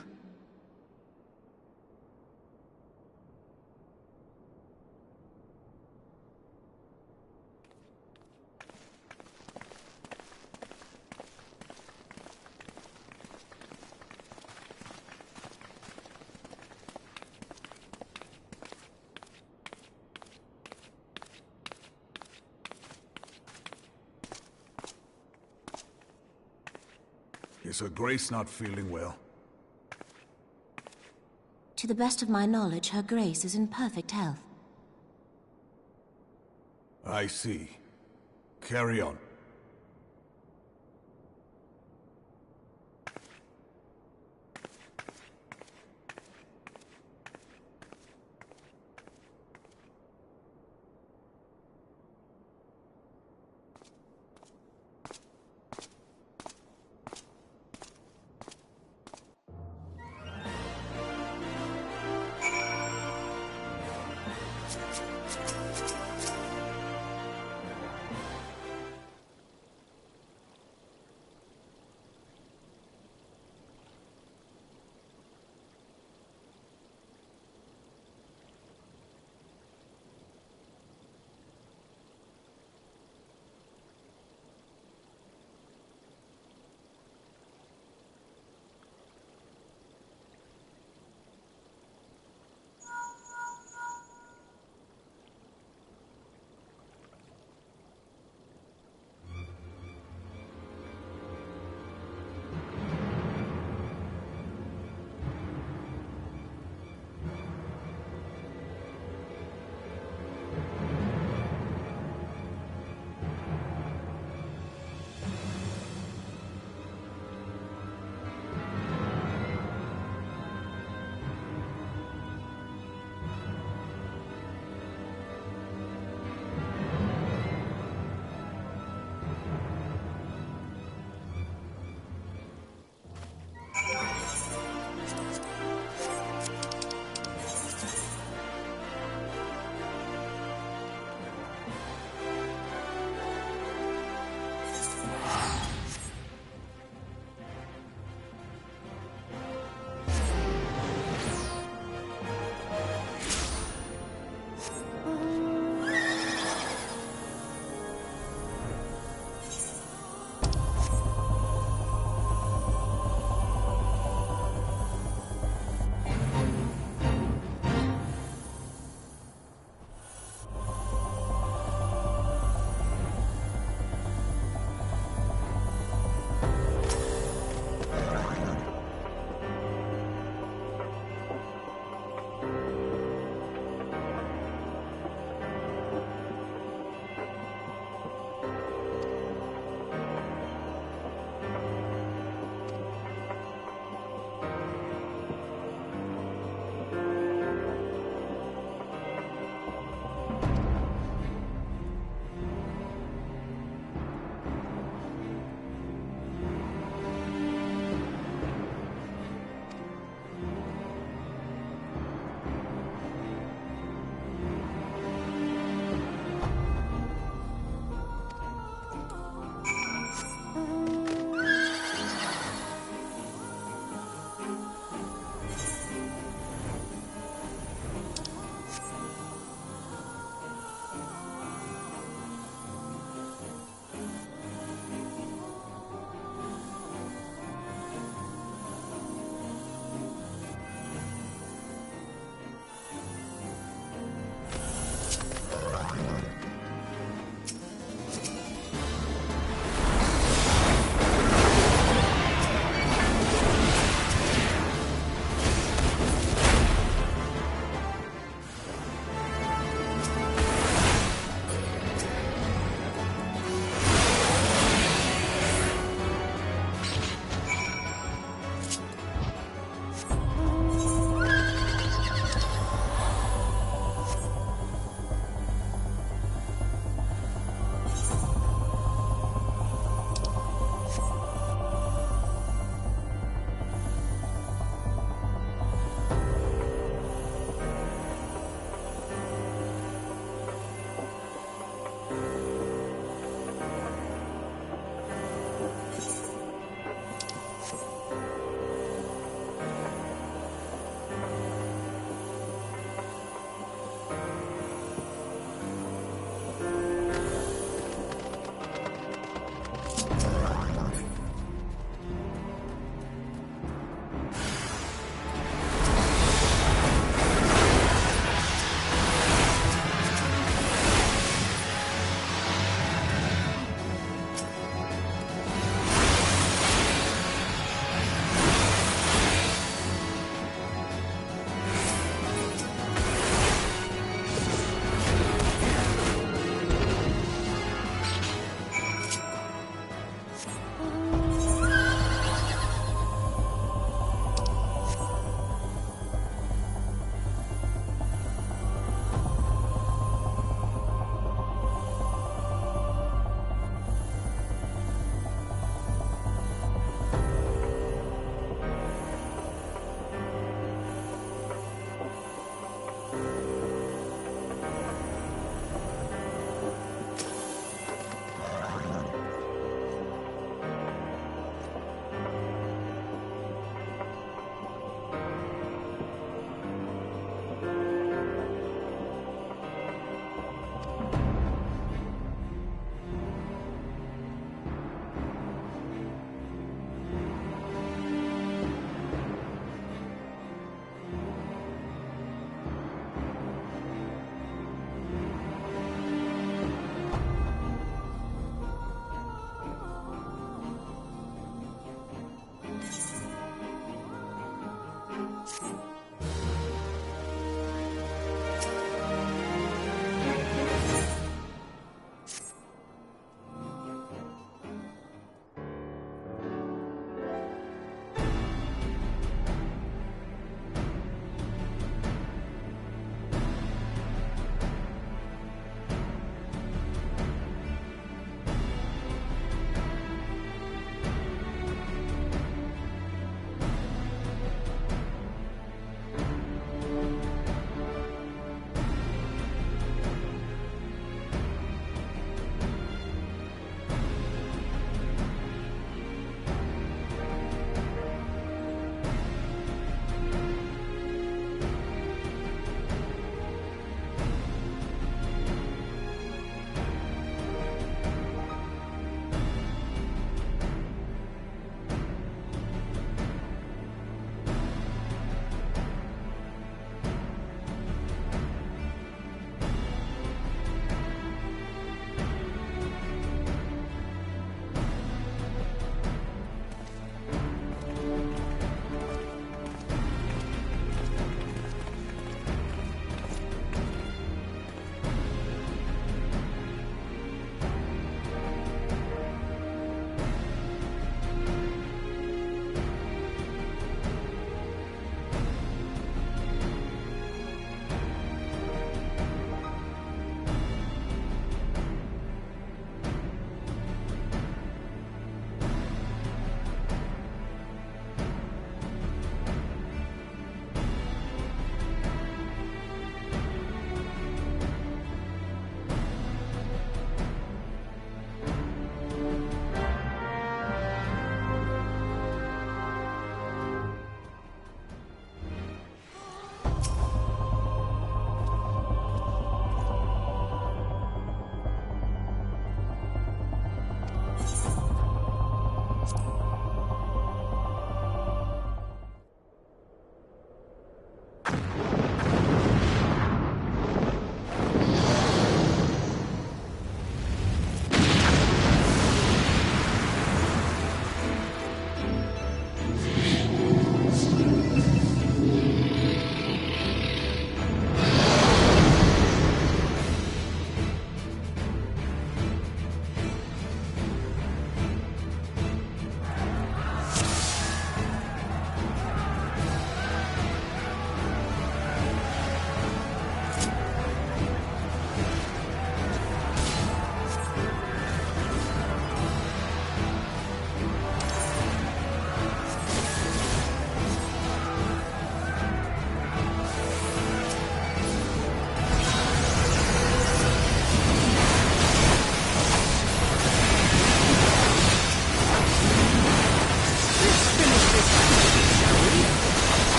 Is Her Grace not feeling well? To the best of my knowledge, Her Grace is in perfect health. I see. Carry on.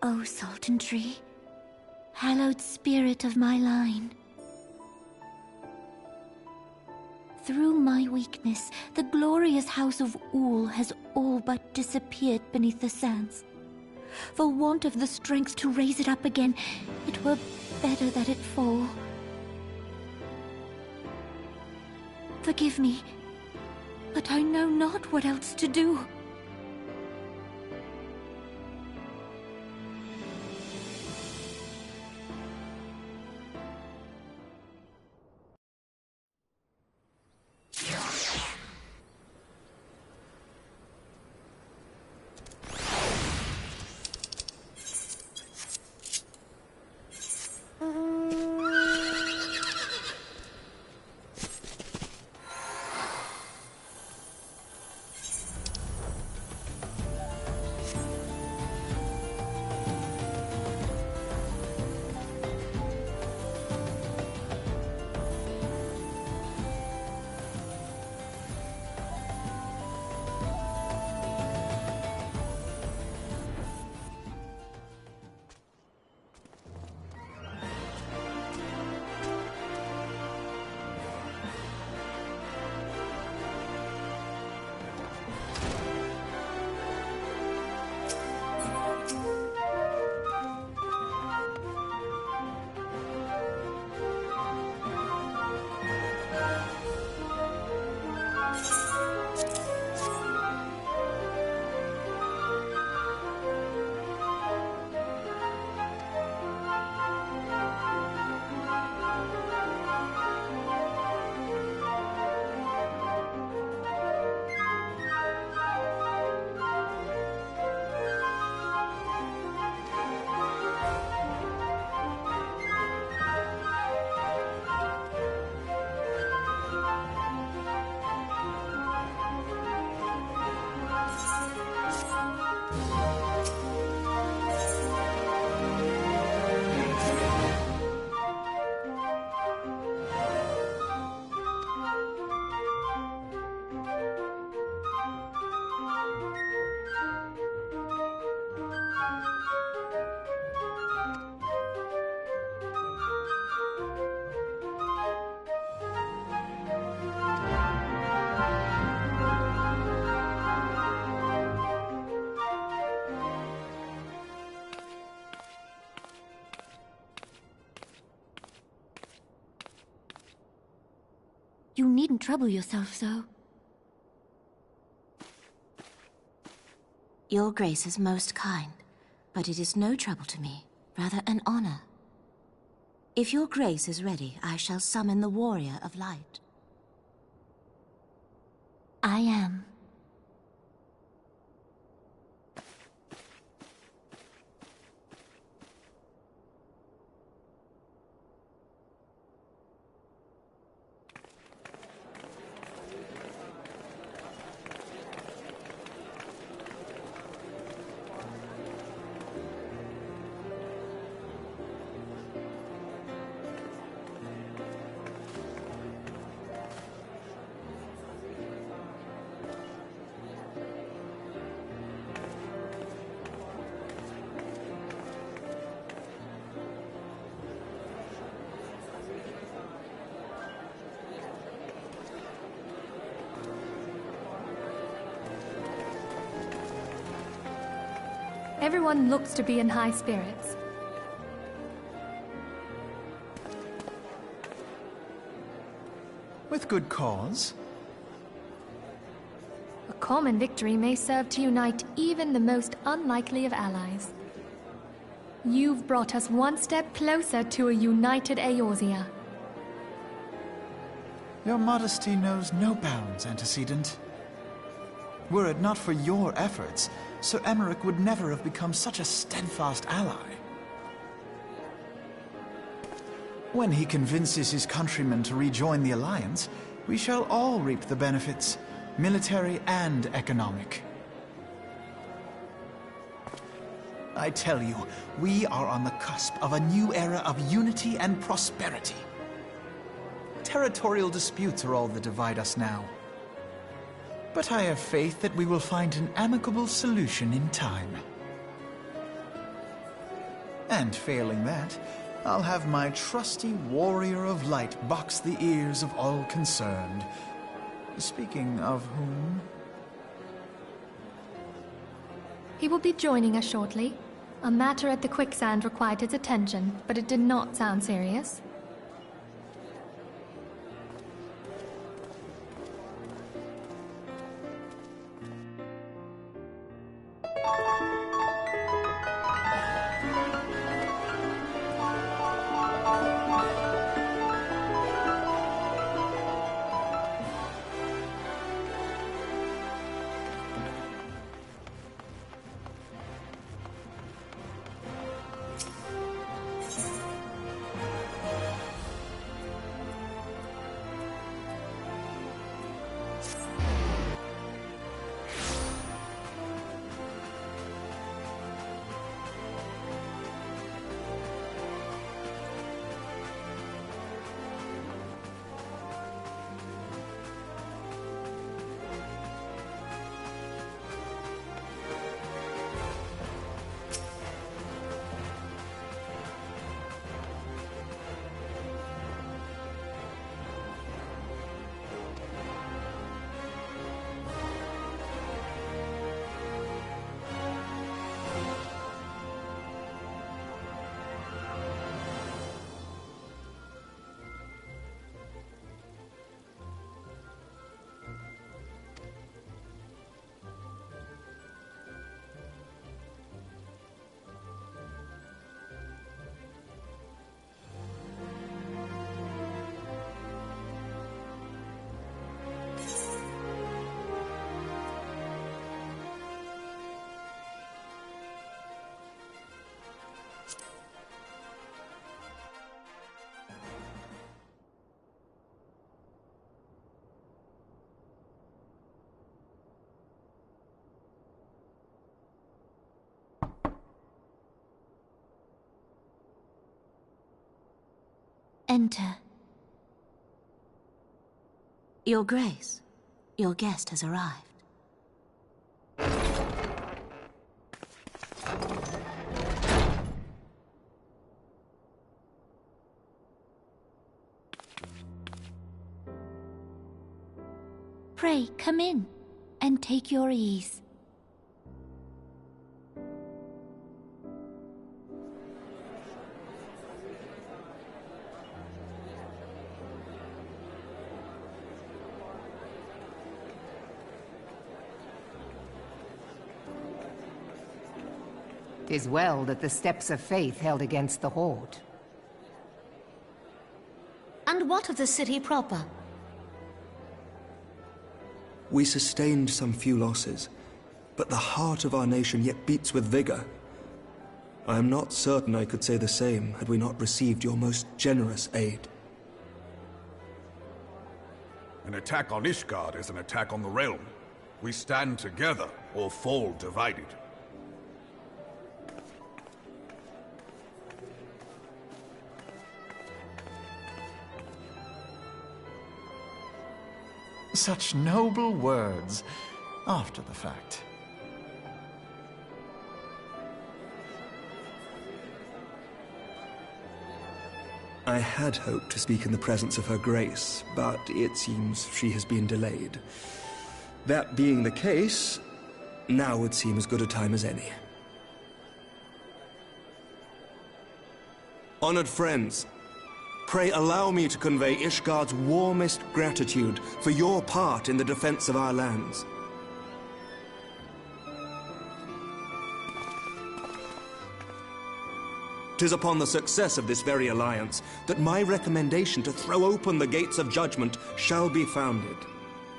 O Sultan Tree, hallowed spirit of my line. Through my weakness, the glorious house of Ul has all but disappeared beneath the sands. For want of the strength to raise it up again, it were better that it fall. Forgive me, but I know not what else to do. You needn't trouble yourself so. Your Grace is most kind, but it is no trouble to me, rather an honor. If your Grace is ready, I shall summon the Warrior of Light. I am. Everyone looks to be in high spirits. With good cause. A common victory may serve to unite even the most unlikely of allies. You've brought us one step closer to a united Eorzea. Your modesty knows no bounds, Antecedent. Were it not for your efforts, Sir Emmerich would never have become such a steadfast ally. When he convinces his countrymen to rejoin the Alliance, we shall all reap the benefits, military and economic. I tell you, we are on the cusp of a new era of unity and prosperity. Territorial disputes are all that divide us now. But I have faith that we will find an amicable solution in time. And failing that, I'll have my trusty warrior of light box the ears of all concerned. Speaking of whom... He will be joining us shortly. A matter at the quicksand required his attention, but it did not sound serious. Enter. Your Grace, your guest has arrived. Pray, come in, and take your ease. "'Tis well that the steps of faith held against the Horde. And what of the city proper? We sustained some few losses, but the heart of our nation yet beats with vigor. I am not certain I could say the same had we not received your most generous aid. An attack on Ishgard is an attack on the realm. We stand together or fall divided. Such noble words, after the fact. I had hoped to speak in the presence of Her Grace, but it seems she has been delayed. That being the case, now would seem as good a time as any. Honored friends, pray allow me to convey Ishgard's warmest gratitude for your part in the defense of our lands. "'Tis upon the success of this very alliance that my recommendation to throw open the gates of judgment shall be founded.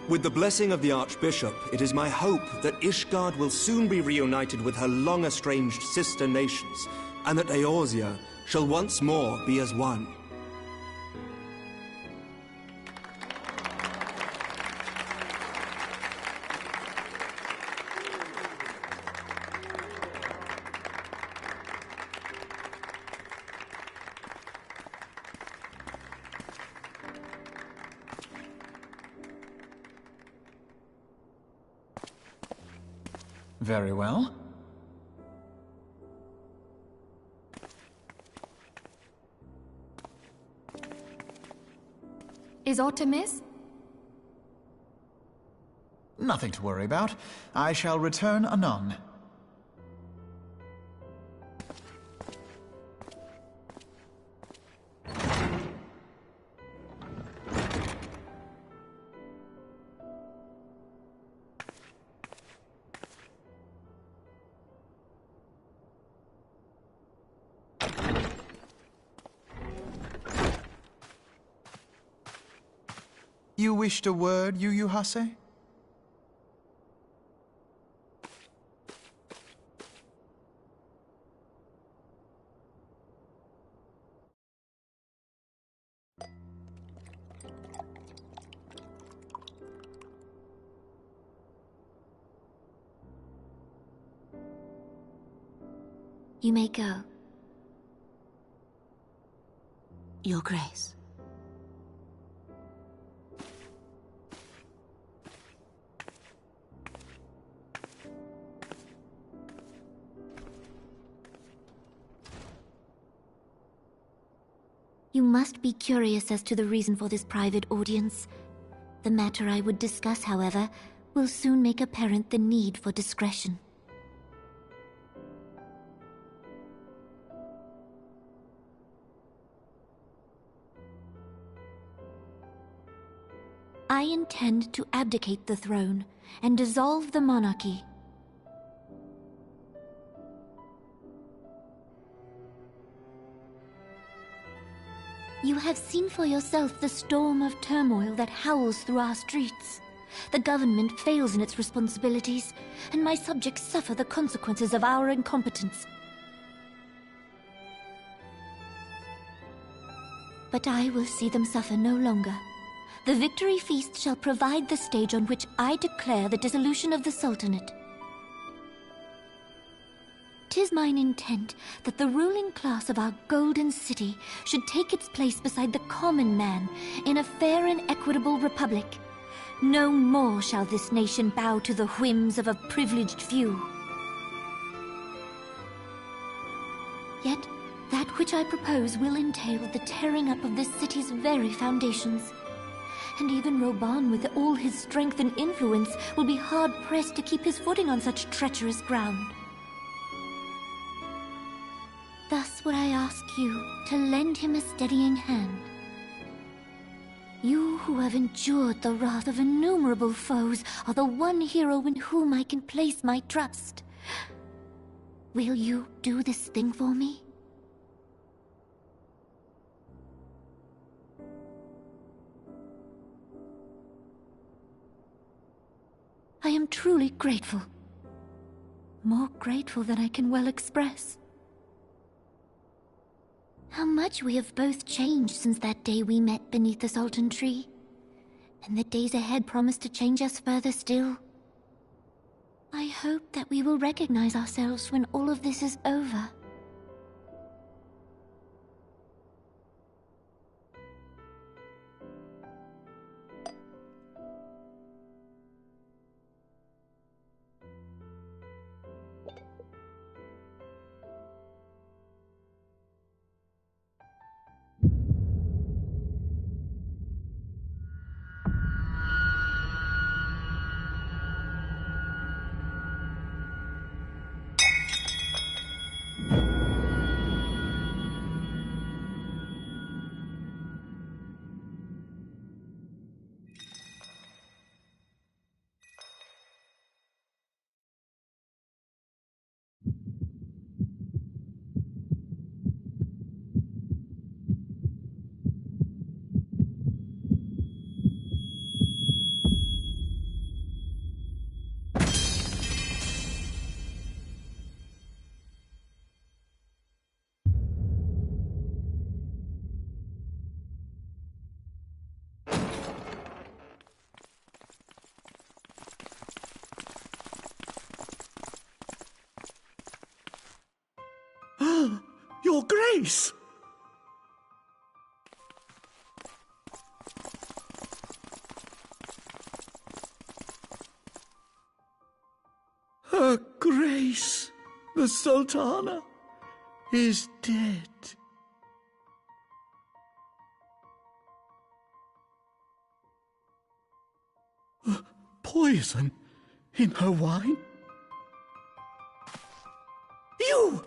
With the blessing of the Archbishop, it is my hope that Ishgard will soon be reunited with her long-estranged sister nations, and that Eorzea shall once more be as one. Very well. Is aught amiss? Nothing to worry about. I shall return anon. You wished a word, Yu Hase? You may go. Your Grace. You must be curious as to the reason for this private audience. The matter I would discuss, however, will soon make apparent the need for discretion. I intend to abdicate the throne and dissolve the monarchy. You have seen for yourself the storm of turmoil that howls through our streets. The government fails in its responsibilities, and my subjects suffer the consequences of our incompetence. But I will see them suffer no longer. The victory feast shall provide the stage on which I declare the dissolution of the Sultanate. 'Tis mine intent that the ruling class of our golden city should take its place beside the common man in a fair and equitable republic. No more shall this nation bow to the whims of a privileged few. Yet, that which I propose will entail the tearing up of this city's very foundations. And even Reborn, with all his strength and influence, will be hard-pressed to keep his footing on such treacherous ground. Thus would I ask you to lend him a steadying hand. You who have endured the wrath of innumerable foes are the one hero in whom I can place my trust. Will you do this thing for me? I am truly grateful. More grateful than I can well express. How much we have both changed since that day we met beneath the Sultan tree. And the days ahead promise to change us further still. I hope that we will recognize ourselves when all of this is over. Your Grace! Her Grace, the Sultana, is dead. Poison in her wine? You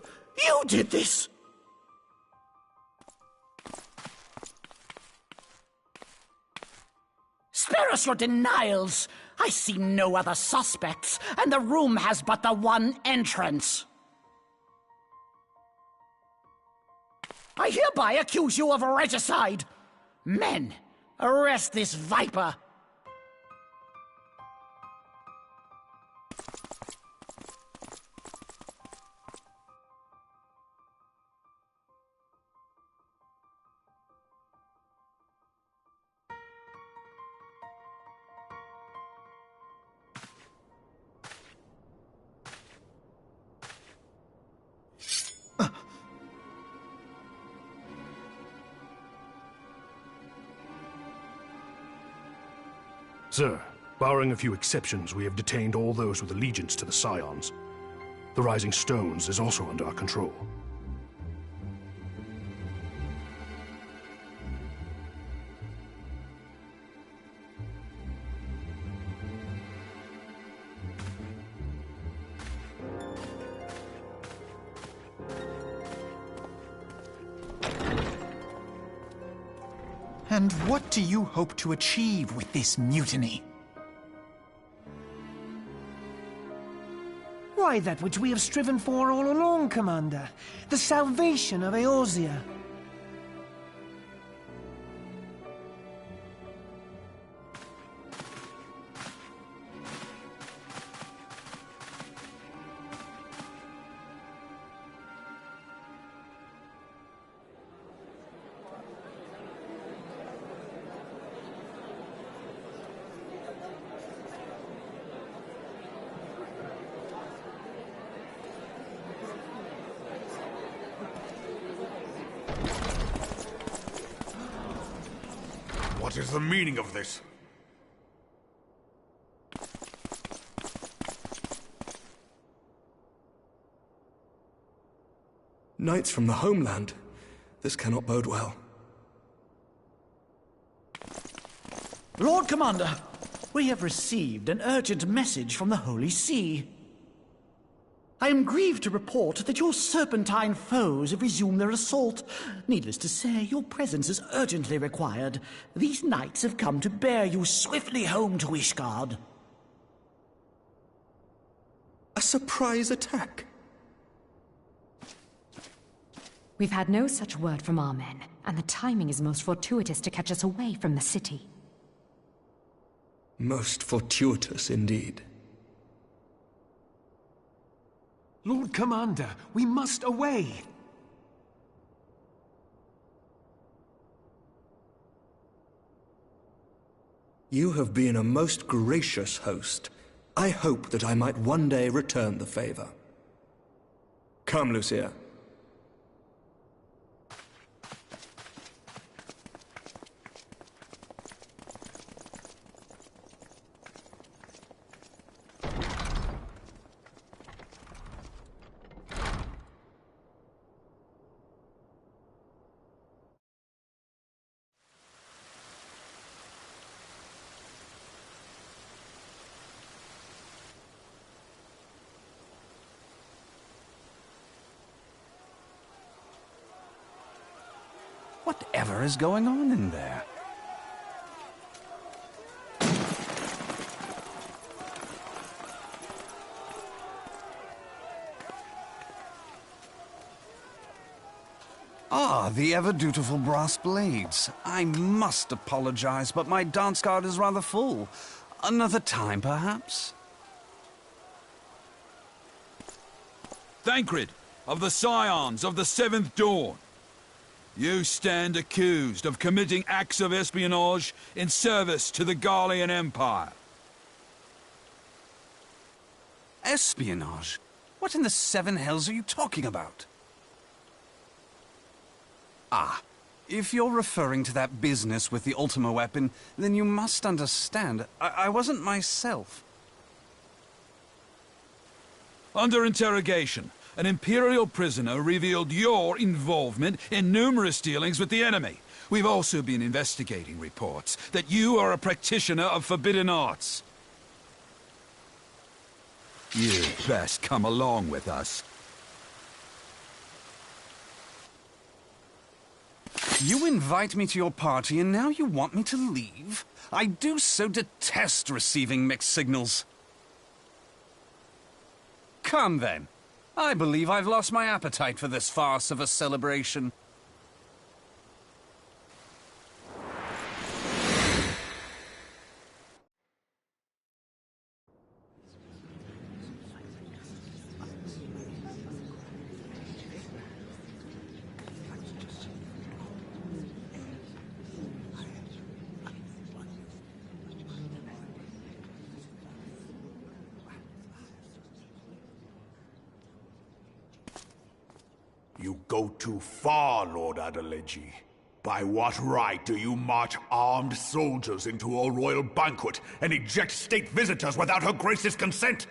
did this! Spare us your denials! I see no other suspects, and the room has but the one entrance. I hereby accuse you of regicide! Men, arrest this viper! Sir, barring a few exceptions, we have detained all those with allegiance to the Scions. The Rising Stones is also under our control. And what do you hope to achieve with this mutiny? Why, that which we have striven for all along, Commander. The salvation of Eorzea. What is the meaning of this? Knights from the homeland. This cannot bode well. Lord Commander, we have received an urgent message from the Holy See. I am grieved to report that your serpentine foes have resumed their assault. Needless to say, your presence is urgently required. These knights have come to bear you swiftly home to Ishgard. A surprise attack? We've had no such word from our men, and the timing is most fortuitous to catch us away from the city. Most fortuitous indeed. Lord Commander, we must away! You have been a most gracious host. I hope that I might one day return the favor. Come, Lucia. Whatever is going on in there? Ah, the ever-dutiful brass blades. I must apologize, but my dance card is rather full. Another time, perhaps? Thancred, of the Scions of the Seventh Dawn. You stand accused of committing acts of espionage in service to the Garlean Empire. Espionage? What in the seven hells are you talking about? Ah, if you're referring to that business with the Ultima weapon, then you must understand, I wasn't myself. Under interrogation, an Imperial prisoner revealed your involvement in numerous dealings with the enemy, We've also been investigating reports that you are a practitioner of forbidden arts. You'd best come along with us. You invite me to your party and now you want me to leave? I do so detest receiving mixed signals. Come then. I believe I've lost my appetite for this farce of a celebration. You go too far, Lord Adeleji. By what right do you march armed soldiers into a royal banquet and eject state visitors without Her Grace's consent?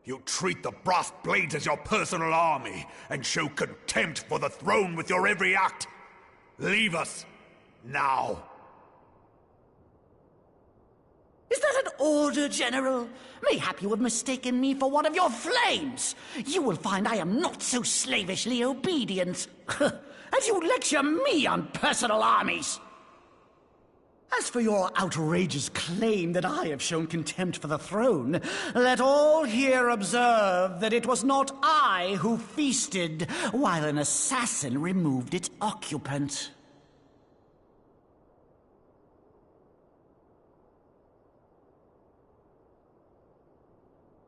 You treat the brass blades as your personal army and show contempt for the throne with your every act. Leave us, now. Is that an order, General? Mayhap you have mistaken me for one of your flames. You will find I am not so slavishly obedient. As you lecture me on personal armies. As for your outrageous claim that I have shown contempt for the throne, let all here observe that it was not I who feasted while an assassin removed its occupant.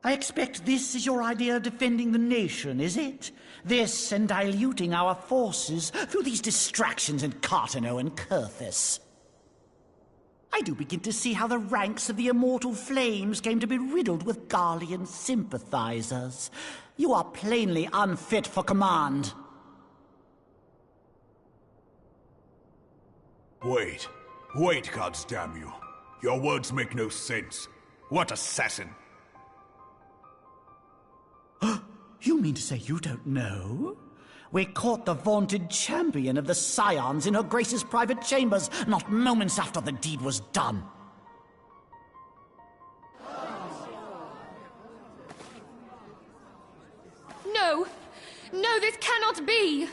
I expect this is your idea of defending the nation, is it? This and diluting our forces through these distractions in Cartano and Kurthis. I do begin to see how the ranks of the Immortal Flames came to be riddled with Garlean sympathizers. You are plainly unfit for command. Wait, goddamn you. Your words make no sense. What assassin? You mean to say you don't know? We caught the vaunted champion of the Scions in Her Grace's private chambers, not moments after the deed was done. No! No, this cannot be!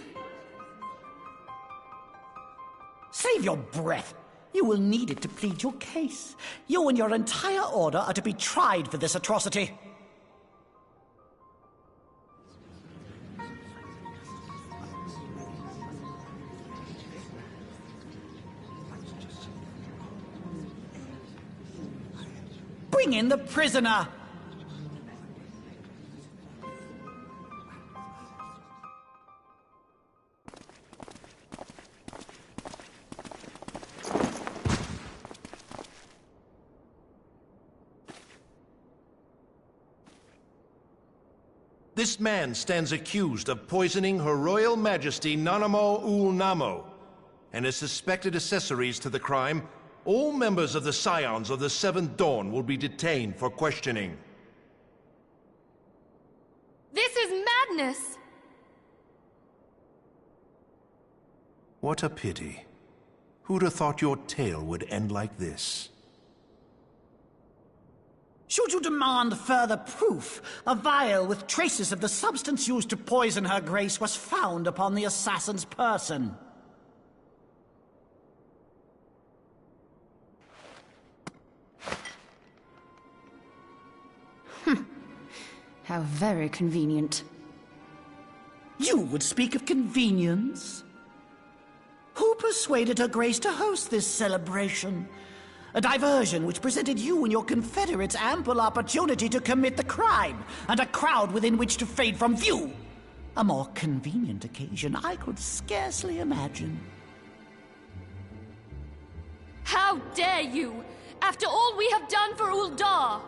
Save your breath. You will need it to plead your case. You and your entire order are to be tried for this atrocity. Bring in the prisoner! This man stands accused of poisoning Her Royal Majesty Nanamo Ul Namo, and as suspected accessories to the crime, all members of the Scions of the Seventh Dawn will be detained for questioning. This is madness! What a pity. Who'd have thought your tale would end like this? Should you demand further proof, a vial with traces of the substance used to poison Her Grace was found upon the assassin's person. How very convenient. You would speak of convenience? Who persuaded Her Grace to host this celebration? A diversion which presented you and your confederates ample opportunity to commit the crime, and a crowd within which to fade from view. A more convenient occasion I could scarcely imagine. How dare you! After all we have done for Uldar!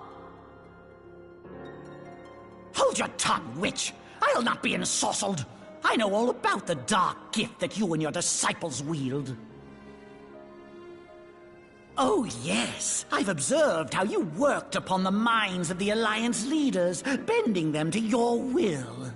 Hold your tongue, witch! I'll not be ensorcelled! I know all about the dark gift that you and your disciples wield. Oh, yes. I've observed how you worked upon the minds of the Alliance leaders, bending them to your will.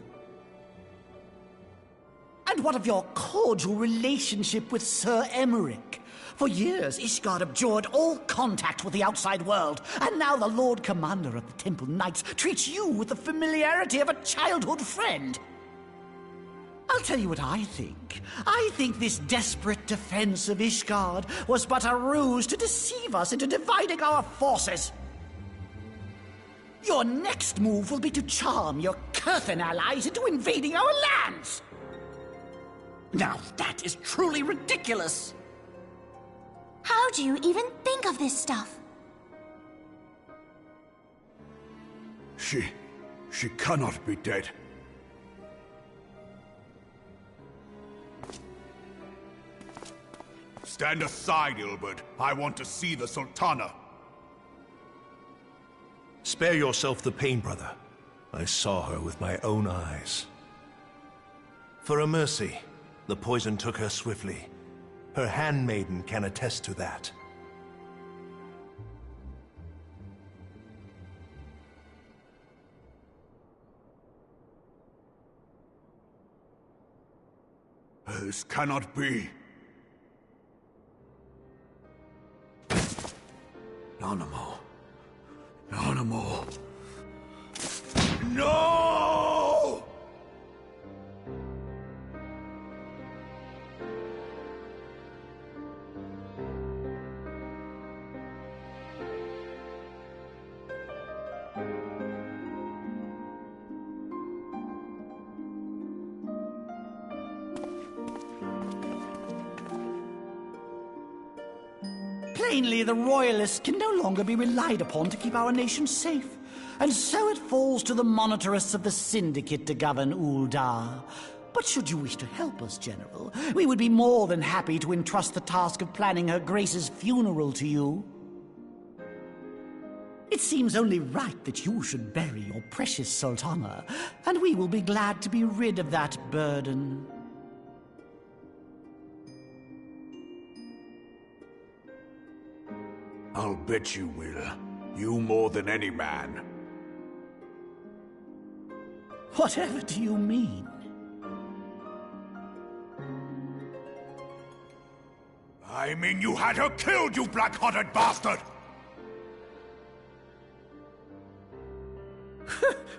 And what of your cordial relationship with Sir Emmerich? For years, Ishgard abjured all contact with the outside world, and now the Lord Commander of the Temple Knights treats you with the familiarity of a childhood friend. I'll tell you what I think. I think this desperate defense of Ishgard was but a ruse to deceive us into dividing our forces. Your next move will be to charm your Kurthan allies into invading our lands. Now that is truly ridiculous. How do you even think of this stuff? She cannot be dead. Stand aside, Ilbert. I want to see the Sultana. Spare yourself the pain, brother. I saw her with my own eyes. For a mercy, the poison took her swiftly. Her handmaiden can attest to that. This cannot be. Nanamo. Nanamo. No! Plainly, the Royalists can no longer be relied upon to keep our nation safe. And so it falls to the monitorists of the Syndicate to govern Uldar. But should you wish to help us, General, we would be more than happy to entrust the task of planning Her Grace's funeral to you. It seems only right that you should bury your precious Sultana, and we will be glad to be rid of that burden. I'll bet you will. You more than any man. Whatever do you mean? I mean you had her killed, you black-hearted bastard!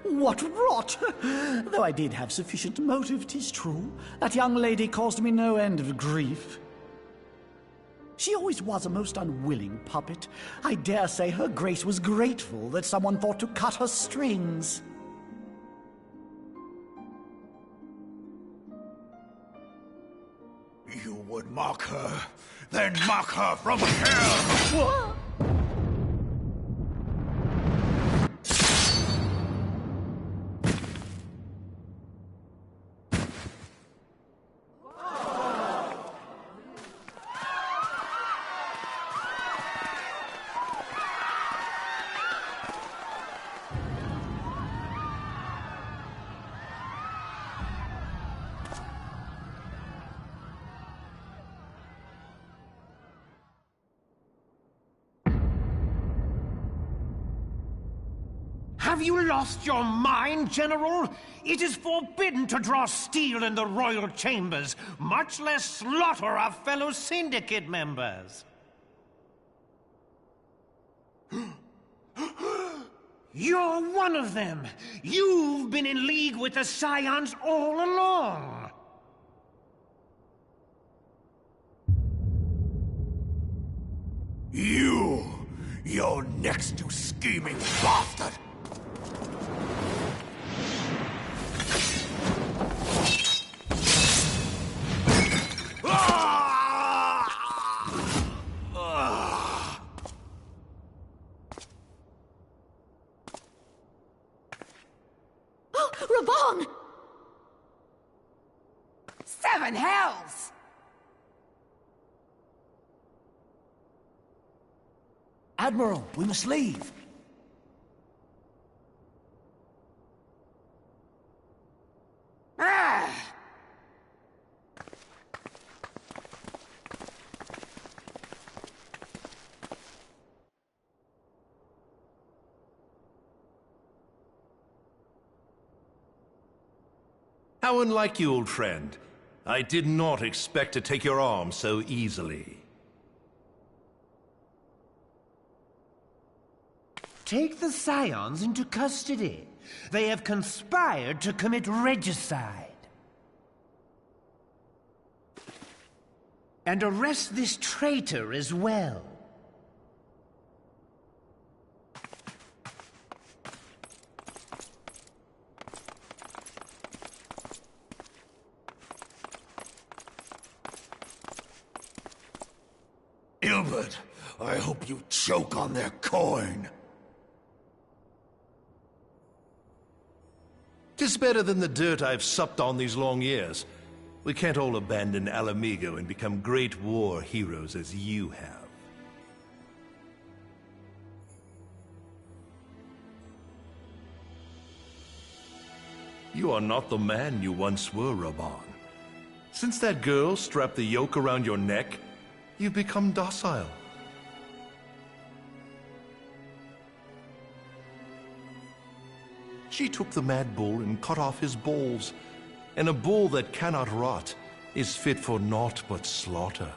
What rot! Though I did have sufficient motive, 'tis true. That young lady caused me no end of grief. She always was a most unwilling puppet. I dare say Her Grace was grateful that someone thought to cut her strings. You would mock her, then mock her from hell! What? Have you lost your mind, General? It is forbidden to draw steel in the royal chambers, much less slaughter our fellow Syndicate members. You're one of them! You've been in league with the Scions all along! You're next, you scheming bastard! Reborn! Seven hells! Admiral, we must leave. Ah! How unlike you, old friend. I did not expect to take your arm so easily. Take the Scions into custody. They have conspired to commit regicide. And arrest this traitor as well. Ilbert, I hope you choke on their coin. 'Tis better than the dirt I've supped on these long years. We can't all abandon Alamigo and become great war heroes as you have. You are not the man you once were, Reborn. Since that girl strapped the yoke around your neck, you've become docile. She took the mad bull and cut off his balls, and a bull that cannot rot is fit for naught but slaughter.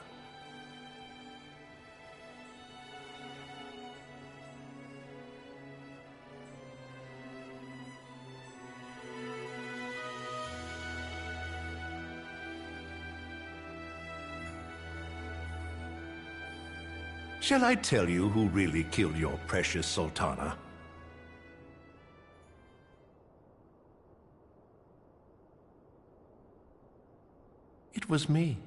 Shall I tell you who really killed your precious Sultana? It was me.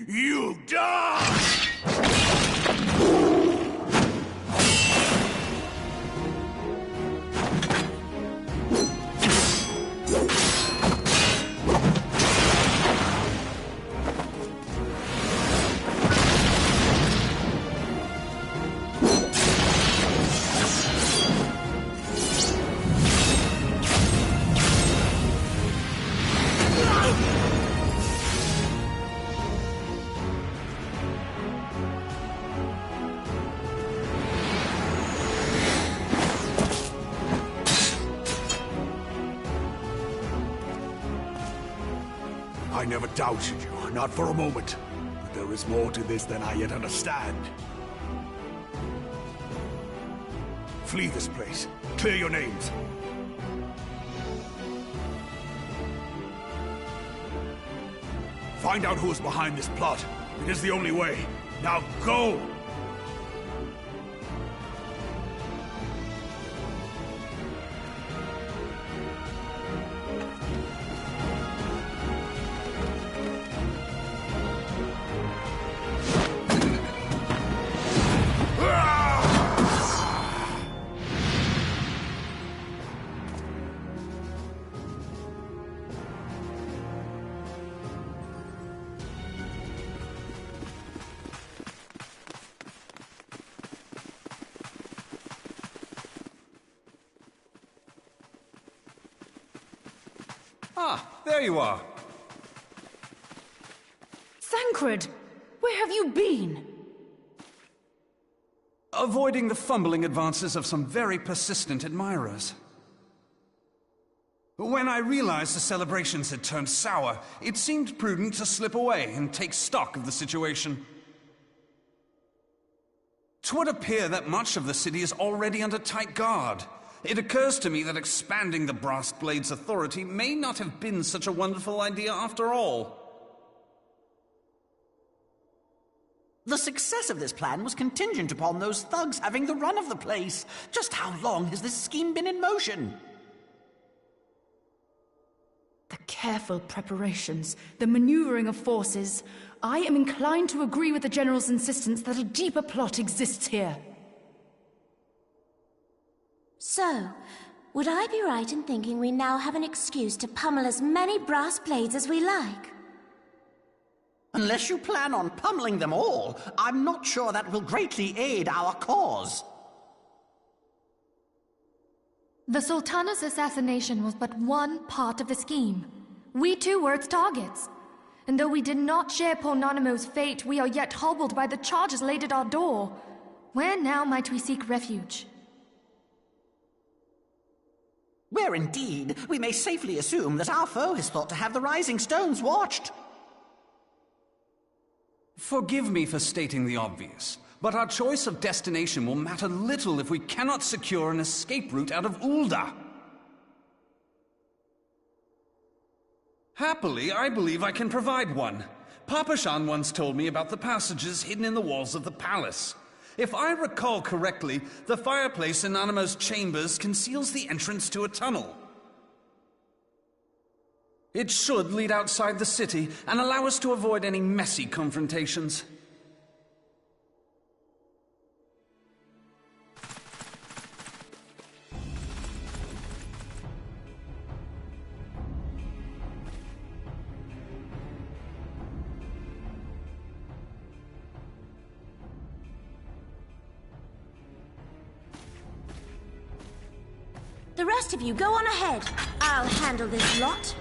You die! I never doubted you, not for a moment. But there is more to this than I yet understand. Flee this place. Clear your names. Find out who is behind this plot. It is the only way. Now go! Ah, there you are. Thancred, where have you been? Avoiding the fumbling advances of some very persistent admirers. When I realized the celebrations had turned sour, it seemed prudent to slip away and take stock of the situation. 'Twould appear that much of the city is already under tight guard. It occurs to me that expanding the Brass Blade's authority may not have been such a wonderful idea after all. The success of this plan was contingent upon those thugs having the run of the place. Just how long has this scheme been in motion? The careful preparations, the maneuvering of forces. I am inclined to agree with the General's insistence that a deeper plot exists here. So, would I be right in thinking we now have an excuse to pummel as many brass blades as we like? Unless you plan on pummeling them all, I'm not sure that will greatly aid our cause. The Sultana's assassination was but one part of the scheme. We too were its targets. And though we did not share poor Nanamo's fate, we are yet hobbled by the charges laid at our door. Where now might we seek refuge? Where indeed we may safely assume that our foe is thought to have the rising stones watched. Forgive me for stating the obvious, but our choice of destination will matter little if we cannot secure an escape route out of Ul'dah. Happily, I believe I can provide one. Papa Shan once told me about the passages hidden in the walls of the palace. If I recall correctly, the fireplace in Nanamo's chambers conceals the entrance to a tunnel. It should lead outside the city and allow us to avoid any messy confrontations. The rest of you, go on ahead. I'll handle this lot.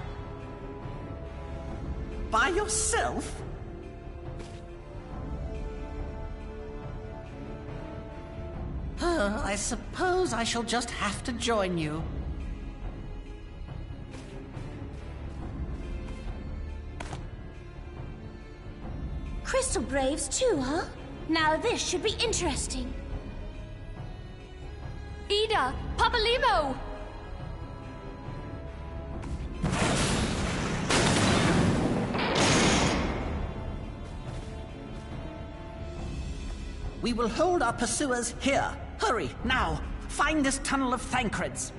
By yourself? I suppose I shall just have to join you. Crystal Braves too, huh? Now this should be interesting. Ida! Papalimo! We will hold our pursuers here. Hurry, now! Find this tunnel of Thancreds.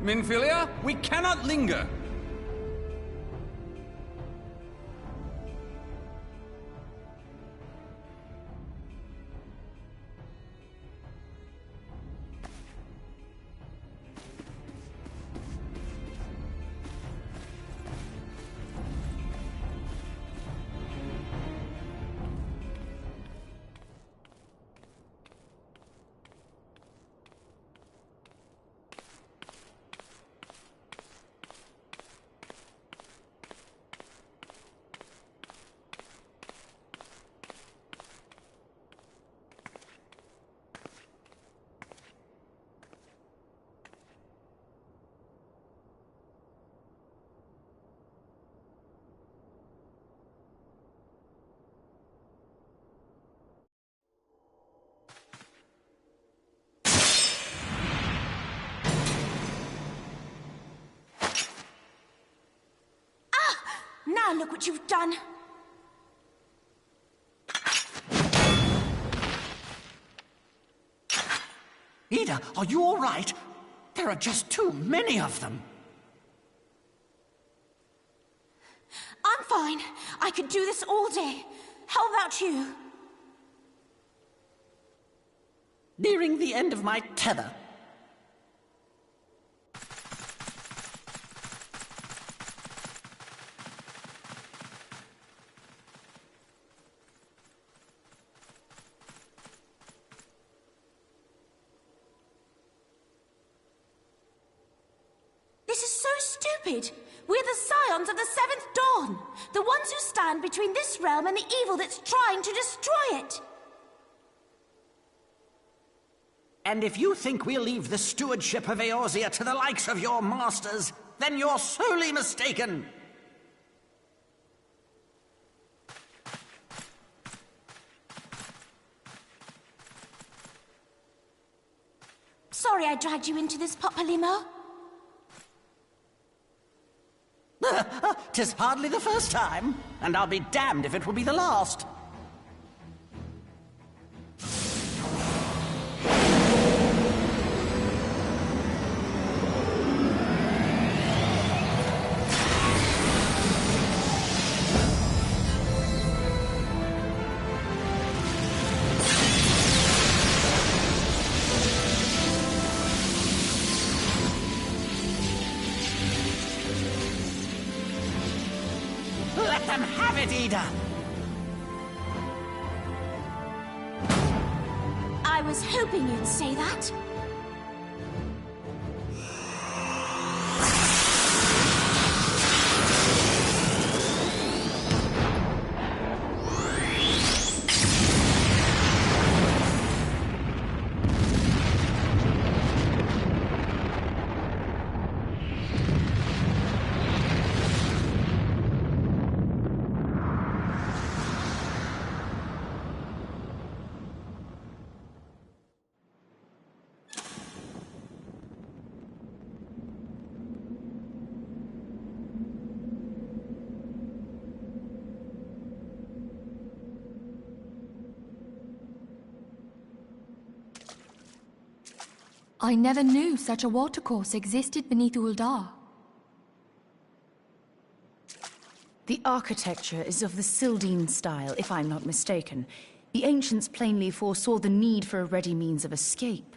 Minfilia, we cannot linger! Now look what you've done. Ida, are you all right? There are just too many of them. I'm fine. I could do this all day. How about you? Nearing the end of my tether. This is so stupid. We're the scions of the Seventh Dawn. The ones who stand between this realm and the evil that's trying to destroy it. And if you think we'll leave the stewardship of Eorzea to the likes of your masters, then you're sorely mistaken. Sorry I dragged you into this, Papalimo. 'Tis hardly the first time, and I'll be damned if it will be the last. Let them have it, Ida! I was hoping you'd say that. I never knew such a watercourse existed beneath Uldar. The architecture is of the Sildine style, if I'm not mistaken. The ancients plainly foresaw the need for a ready means of escape.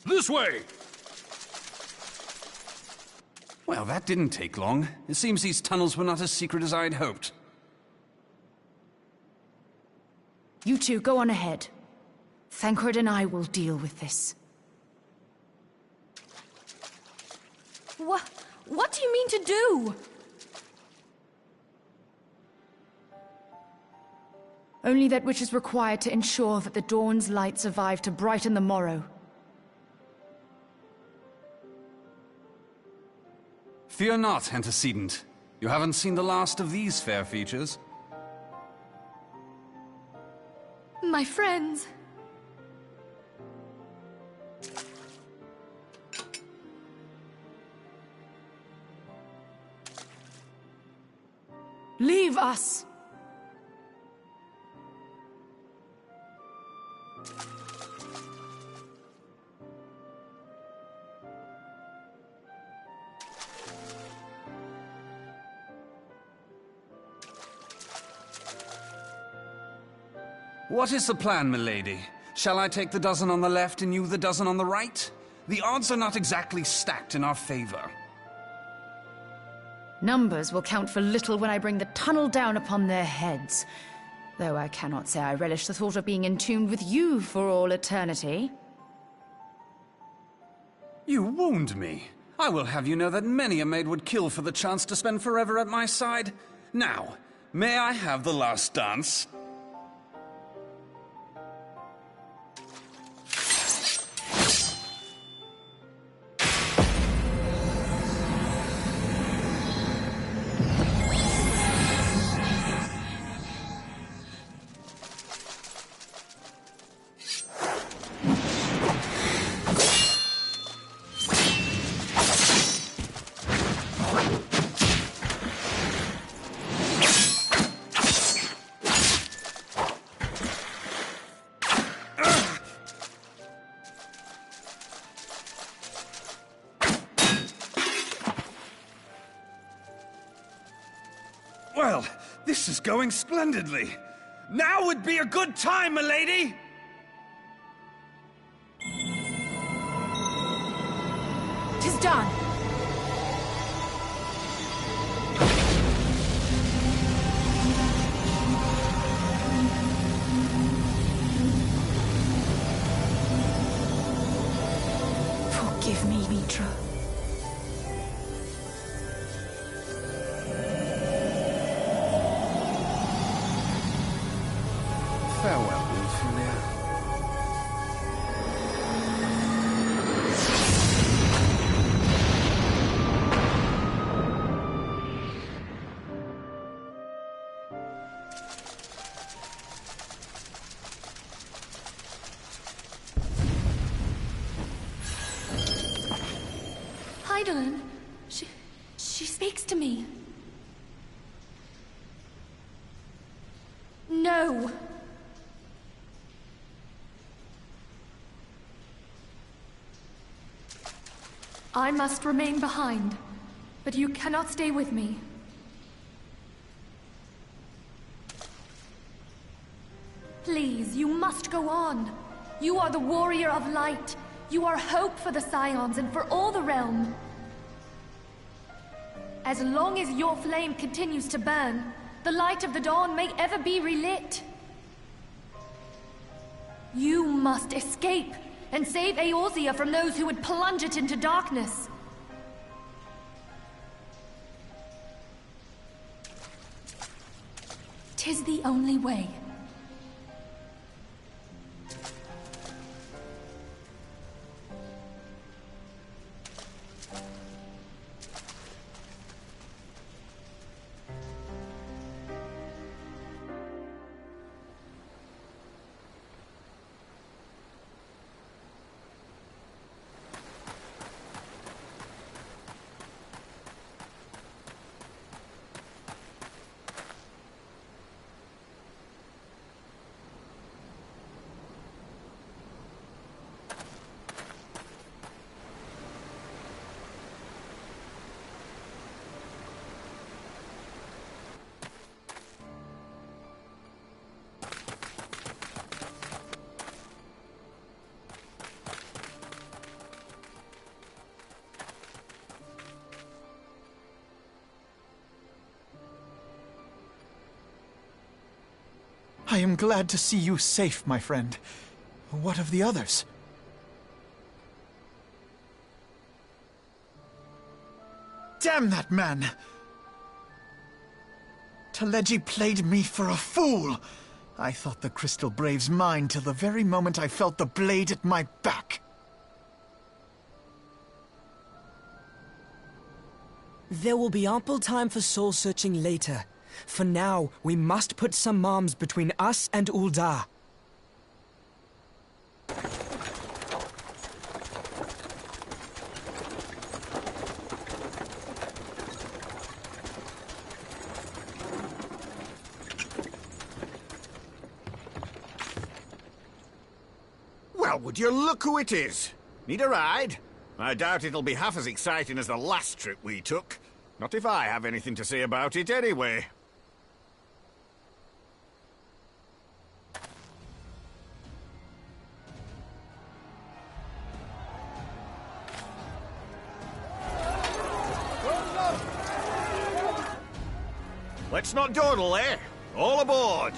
This way! Well, that didn't take long. It seems these tunnels were not as secret as I'd hoped. You two, go on ahead. Thancred and I will deal with this. What do you mean to do? Only that which is required to ensure that the dawn's light survive to brighten the morrow. Fear not, antecedent. You haven't seen the last of these fair features. My friends. Leave us! What is the plan, milady? Shall I take the dozen on the left and you the dozen on the right? The odds are not exactly stacked in our favor. Numbers will count for little when I bring the tunnel down upon their heads. Though I cannot say I relish the thought of being entombed with you for all eternity. You wound me. I will have you know that many a maid would kill for the chance to spend forever at my side. Now, may I have the last dance? Well, this is going splendidly. Now would be a good time, milady! Tis done! Forgive me, Mitra. Farewell, Ophelia. Hydaelyn, she speaks to me. No. I must remain behind, but you cannot stay with me. Please, you must go on. You are the warrior of light. You are hope for the Scions and for all the realm. As long as your flame continues to burn, the light of the dawn may ever be relit. You must escape and save Eorzea from those who would plunge it into darkness. Tis the only way. I am glad to see you safe, my friend. What of the others? Damn that man! Teleji played me for a fool! I thought the Crystal Brave's mine till the very moment I felt the blade at my back. There will be ample time for soul-searching later. For now, we must put some arms between us and Ul'dah. Well, would you look who it is? Need a ride? I doubt it'll be half as exciting as the last trip we took. Not if I have anything to say about it anyway. Let's not dawdle, eh? All aboard!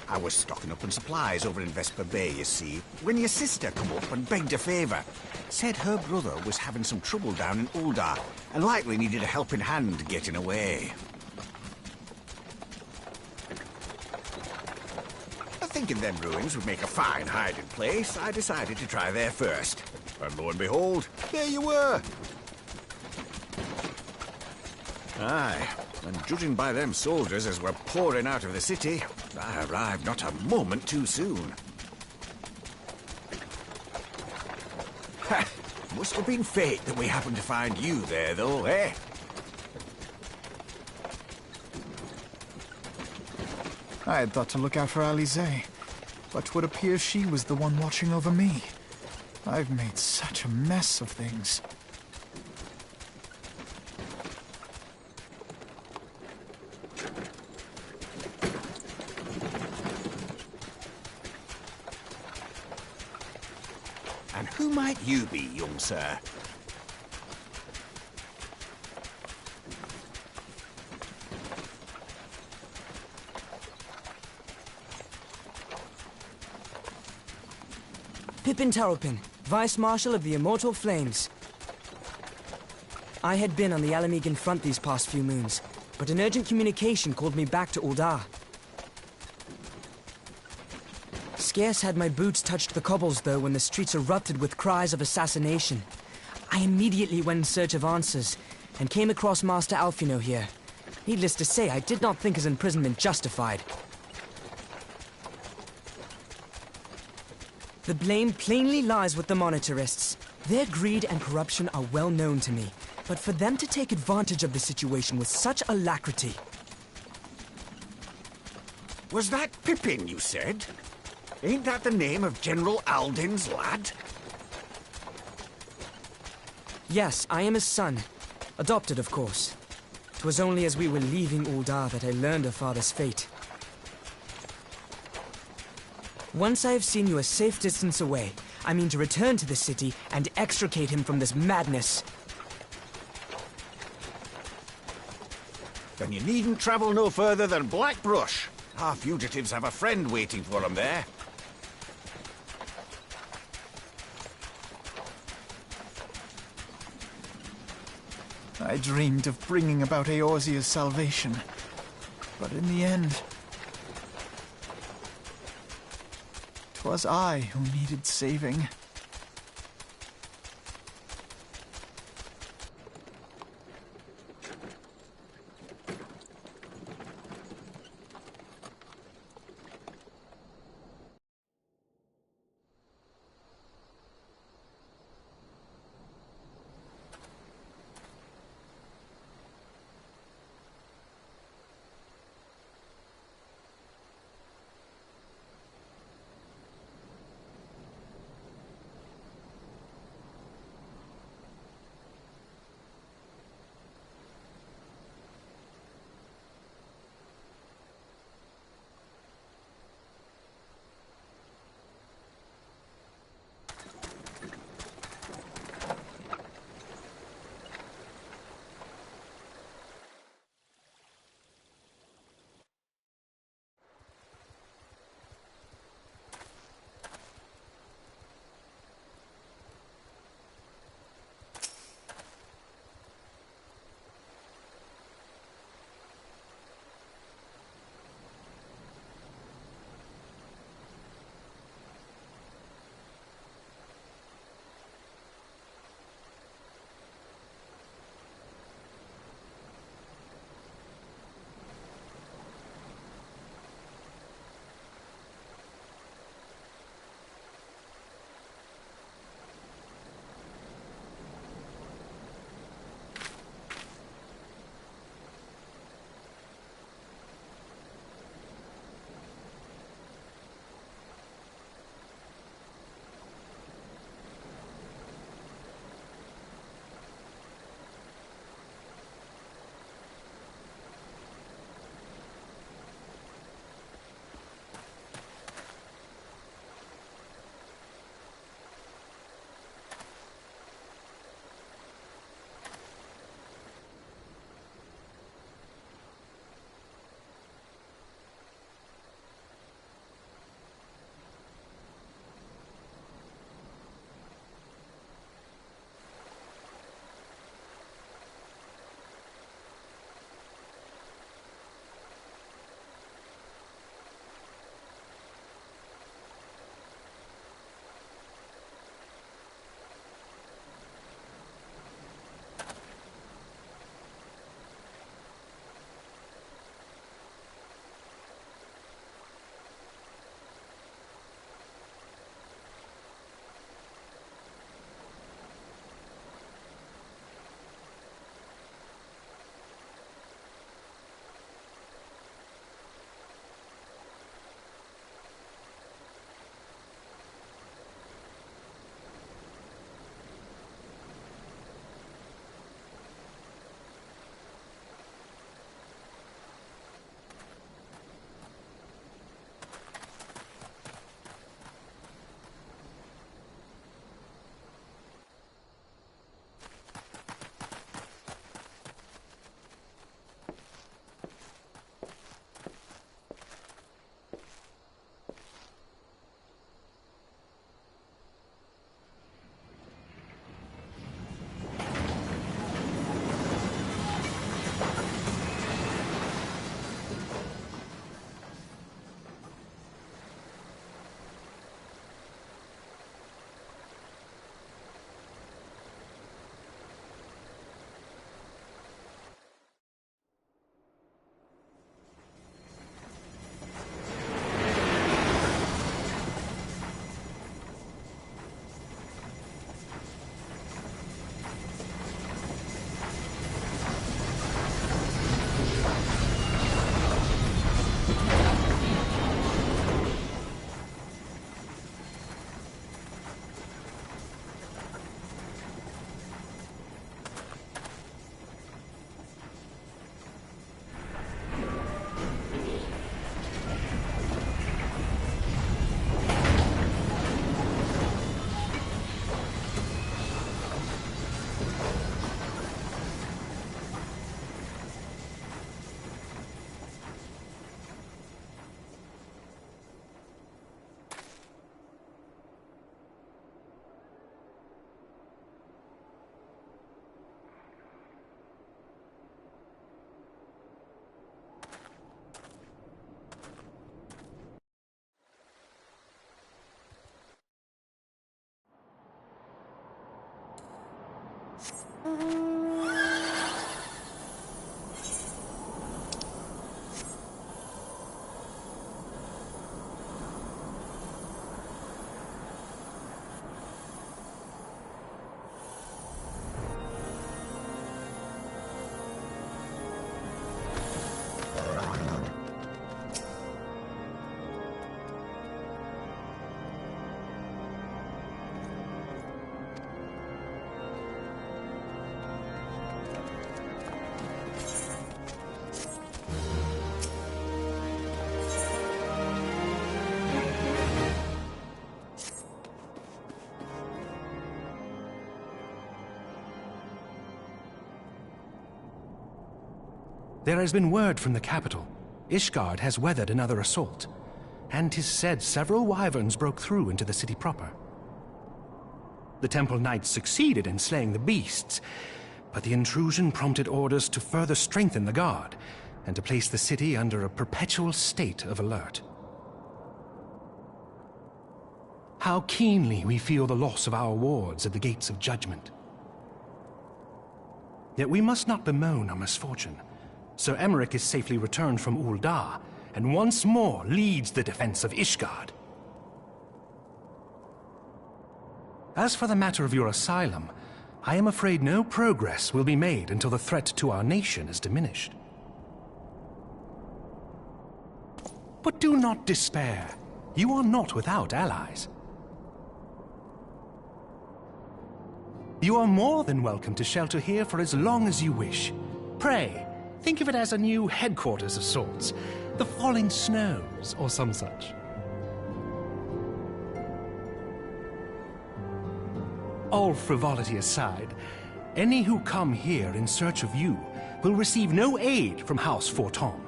I was stocking up on supplies over in Vesper Bay, you see, when your sister come up and begged a favour. Said her brother was having some trouble down in Ul'dah, and likely needed a helping hand getting away. Thinking them ruins would make a fine hiding place, I decided to try there first. And lo and behold, there you were! Aye, and judging by them soldiers as were pouring out of the city, I arrived not a moment too soon. Ha! Must have been fate that we happened to find you there, though, eh? I had thought to look out for Alize, but would appear she was the one watching over me. I've made such a mess of things. And who might you be, young sir? Pippin Taropin, Vice Marshal of the Immortal Flames. I had been on the Alamegan front these past few moons, but an urgent communication called me back to Ul'dah. Scarce had my boots touched the cobbles, though, when the streets erupted with cries of assassination. I immediately went in search of answers, and came across Master Alfino here. Needless to say, I did not think his imprisonment justified. The blame plainly lies with the Monitarists. Their greed and corruption are well known to me, but for them to take advantage of the situation with such alacrity... Was that Pippin, you said? Ain't that the name of General Alden's lad? Yes, I am his son. Adopted, of course. 'Twas only as we were leaving Ul'dah that I learned of father's fate. Once I have seen you a safe distance away, I mean to return to the city and extricate him from this madness. Then you needn't travel no further than Blackbrush. Our fugitives have a friend waiting for them there. I dreamed of bringing about Eorzea's salvation, but in the end... 'Twas I who needed saving. There has been word from the capital. Ishgard has weathered another assault, and 'tis said several wyverns broke through into the city proper. The Temple Knights succeeded in slaying the beasts, but the intrusion prompted orders to further strengthen the guard, and to place the city under a perpetual state of alert. How keenly we feel the loss of our wards at the gates of judgment. Yet we must not bemoan our misfortune. Sir Emmerich is safely returned from Ul'dah, and once more leads the defense of Ishgard. As for the matter of your asylum, I am afraid no progress will be made until the threat to our nation is diminished. But do not despair. You are not without allies. You are more than welcome to shelter here for as long as you wish. Pray, think of it as a new headquarters of sorts. The Falling Snows, or some such. All frivolity aside, any who come here in search of you will receive no aid from House Forton.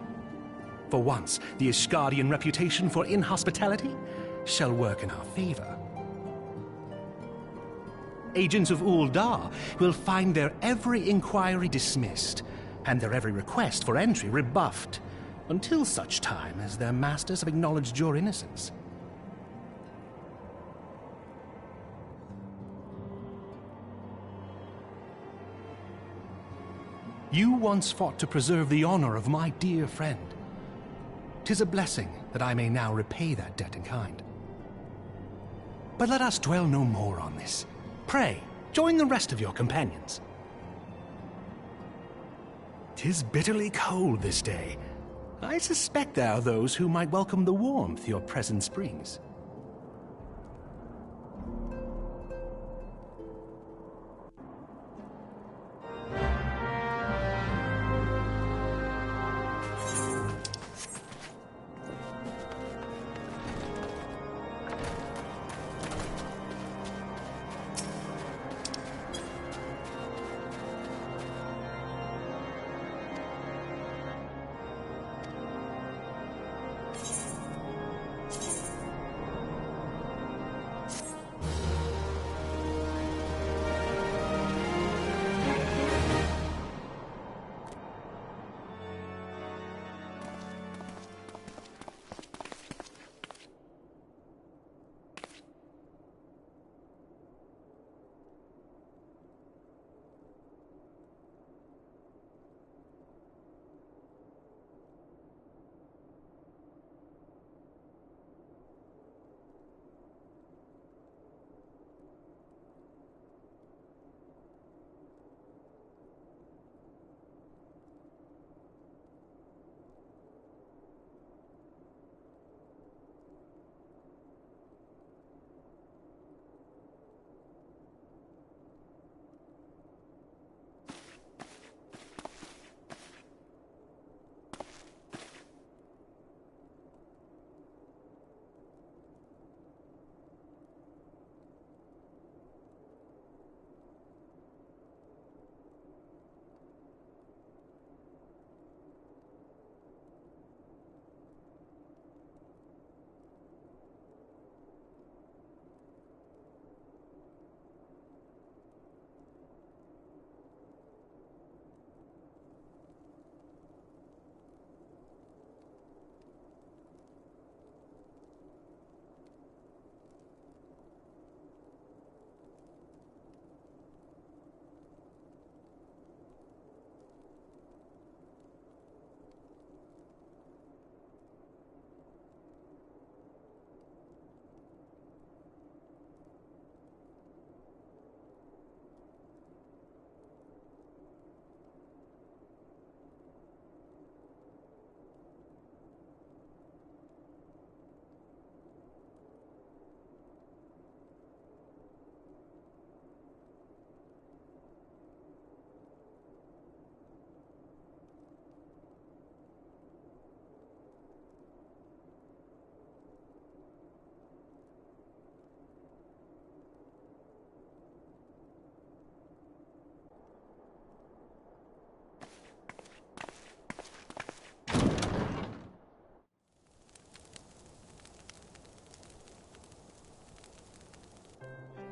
For once, the Ishgardian reputation for inhospitality shall work in our favor. Agents of Ul'dah will find their every inquiry dismissed, and their every request for entry rebuffed, until such time as their masters have acknowledged your innocence. You once fought to preserve the honor of my dear friend. 'Tis a blessing that I may now repay that debt in kind. But let us dwell no more on this. Pray, join the rest of your companions. 'Tis bitterly cold this day. I suspect there are those who might welcome the warmth your presence brings.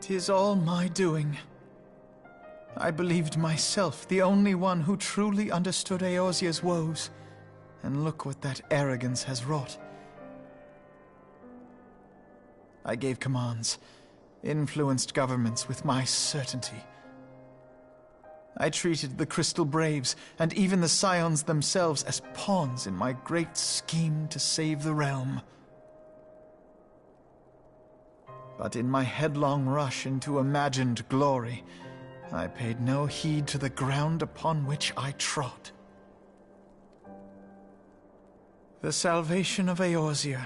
'Tis all my doing. I believed myself the only one who truly understood Eorzea's woes, and look what that arrogance has wrought. I gave commands, influenced governments with my certainty. I treated the Crystal Braves, and even the Scions themselves, as pawns in my great scheme to save the realm. But in my headlong rush into imagined glory, I paid no heed to the ground upon which I trod. The salvation of Eorzea.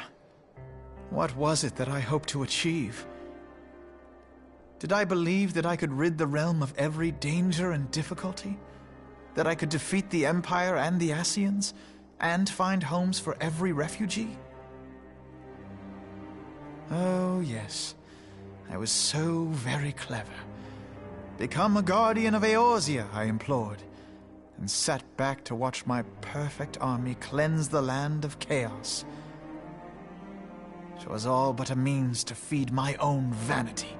What was it that I hoped to achieve? Did I believe that I could rid the realm of every danger and difficulty? That I could defeat the Empire and the Ascians, and find homes for every refugee? Oh, yes. I was so very clever. Become a guardian of Eorzea, I implored, and sat back to watch my perfect army cleanse the land of chaos. 'Twas all but a means to feed my own vanity.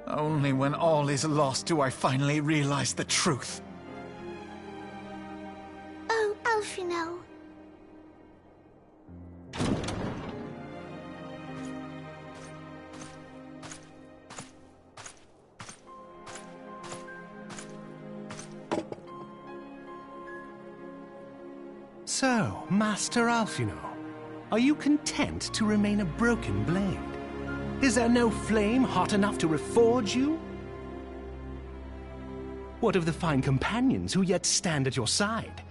Only when all is lost do I finally realize the truth. Oh, Alphinaud. So, Master Alphinaud, are you content to remain a broken blade? Is there no flame hot enough to reforge you? What of the fine companions who yet stand at your side?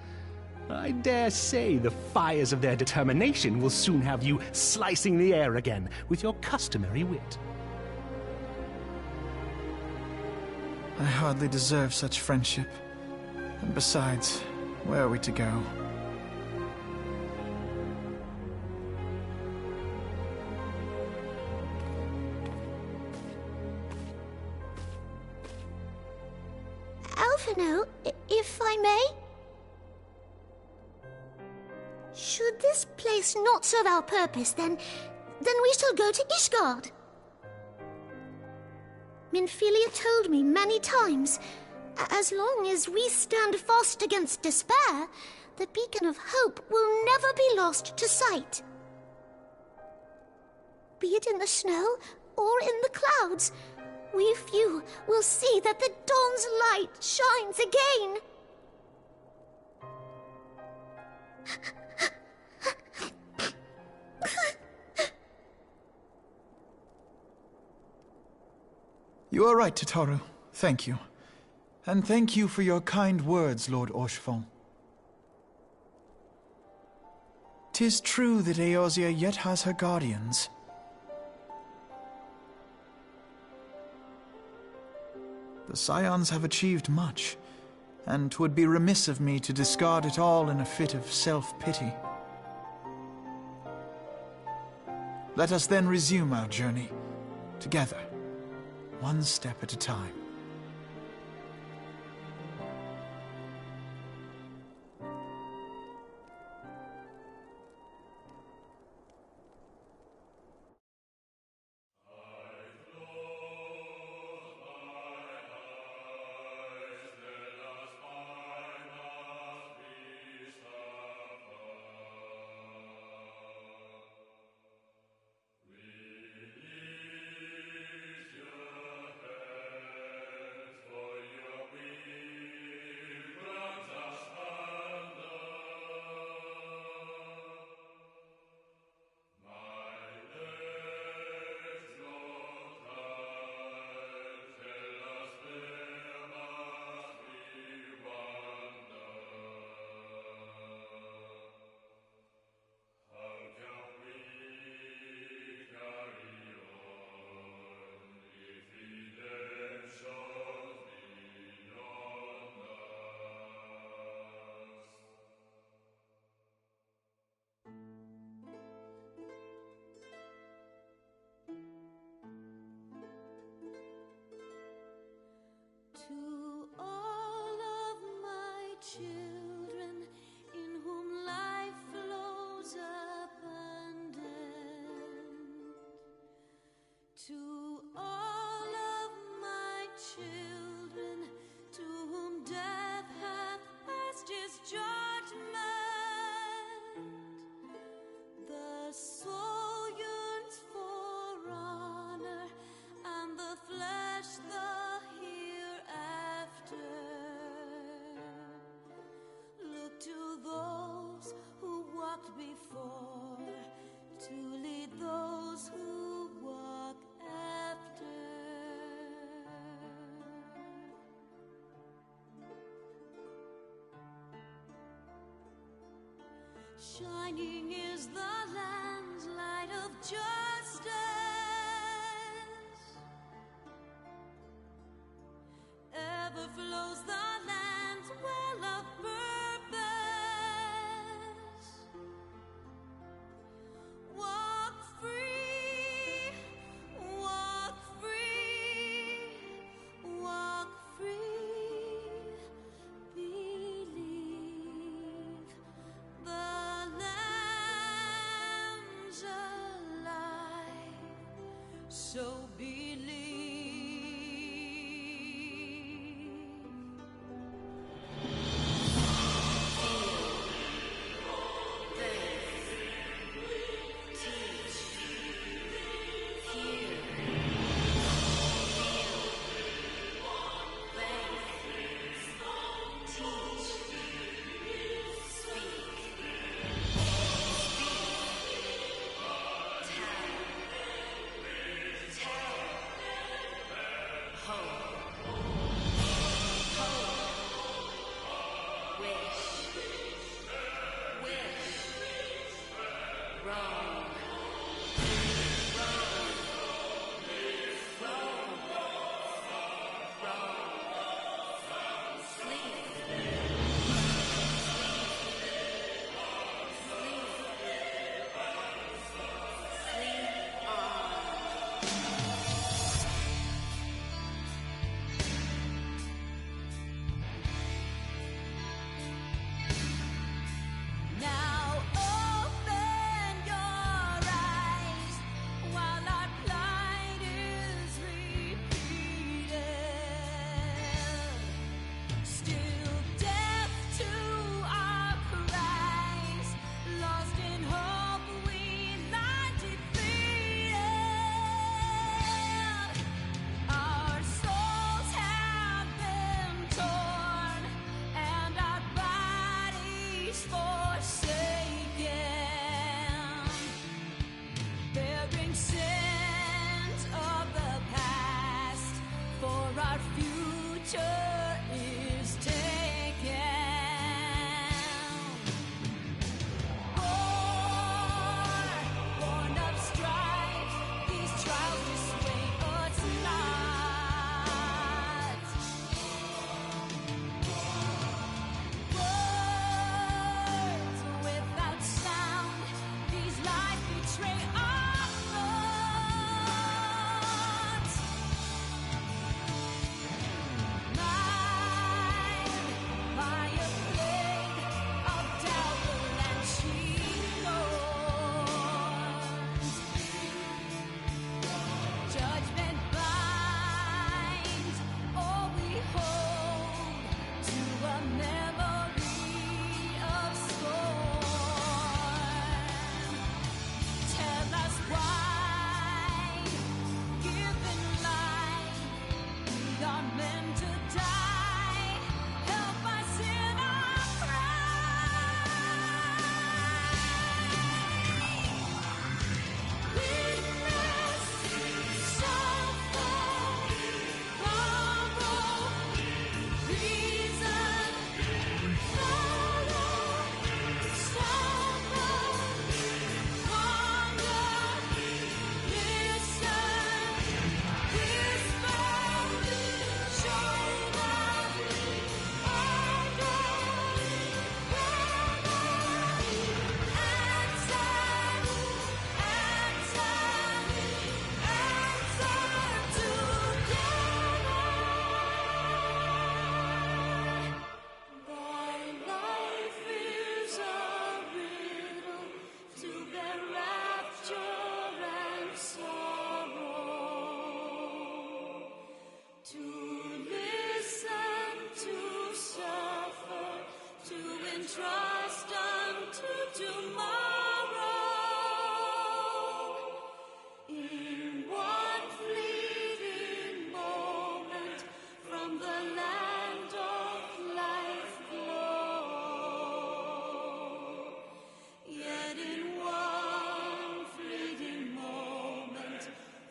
I dare say the fires of their determination will soon have you slicing the air again with your customary wit. I hardly deserve such friendship. And besides, where are we to go? Alphinaud, if I may? Should this place not serve our purpose, then we shall go to Ishgard. Minfilia told me many times, as long as we stand fast against despair, the beacon of hope will never be lost to sight. Be it in the snow or in the clouds, we few will see that the dawn's light shines again. You are right, Tataru. Thank you. And thank you for your kind words, Lord Orchefon. 'Tis true that Eorzea yet has her guardians. The Scions have achieved much, and 'twould be remiss of me to discard it all in a fit of self-pity. Let us then resume our journey, together, one step at a time. children to whom death hath passed his judgment. The soul yearns for honor, and the flesh the hereafter. Look to those who walked before, to lead those who walk after. Shining is the land's light of justice. Ever flows the land's well of purpose. Walk free, walk free, walk free. Believe the Lamb's alive, so believe. trust unto tomorrow. In one fleeting moment from the land of life glow, yet in one fleeting moment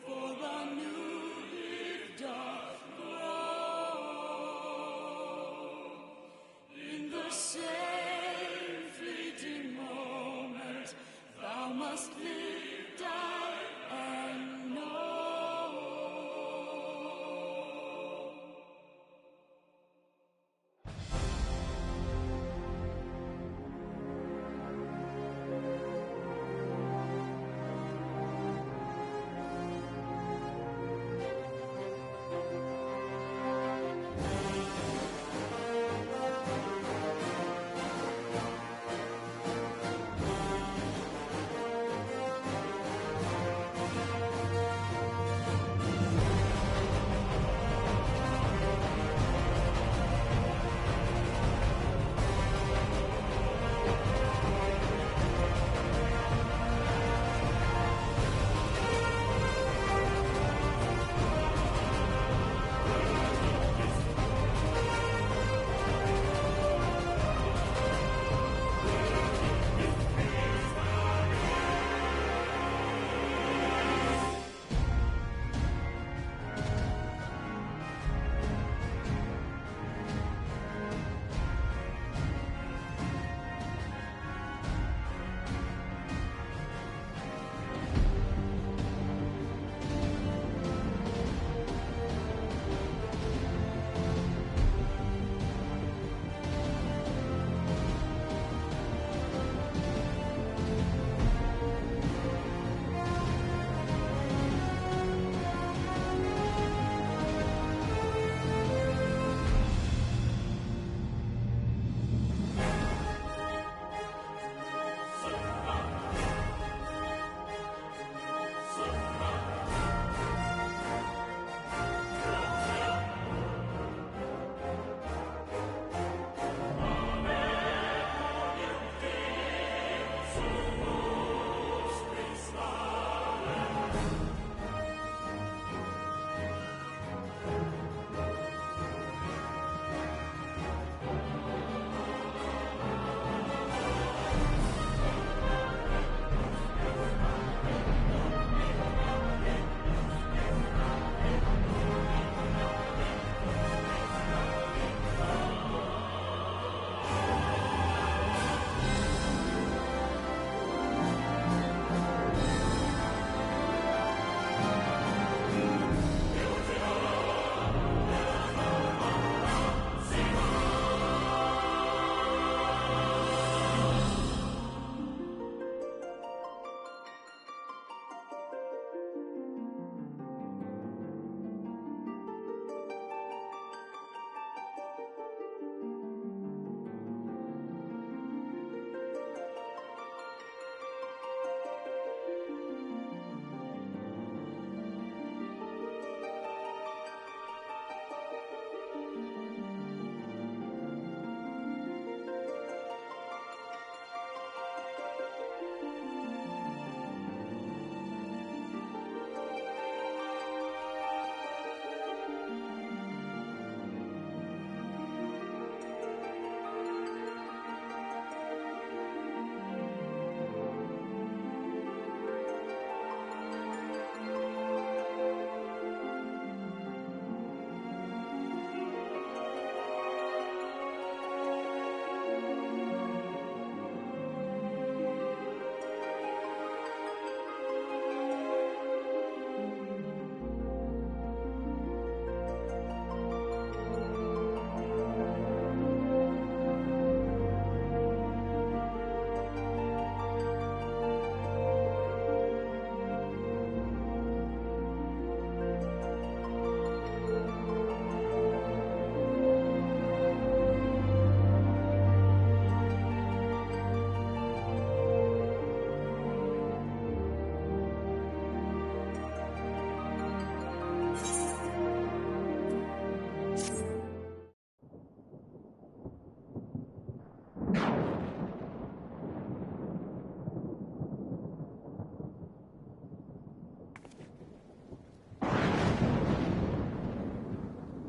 for a new gift doth grow. In the same fleeting moment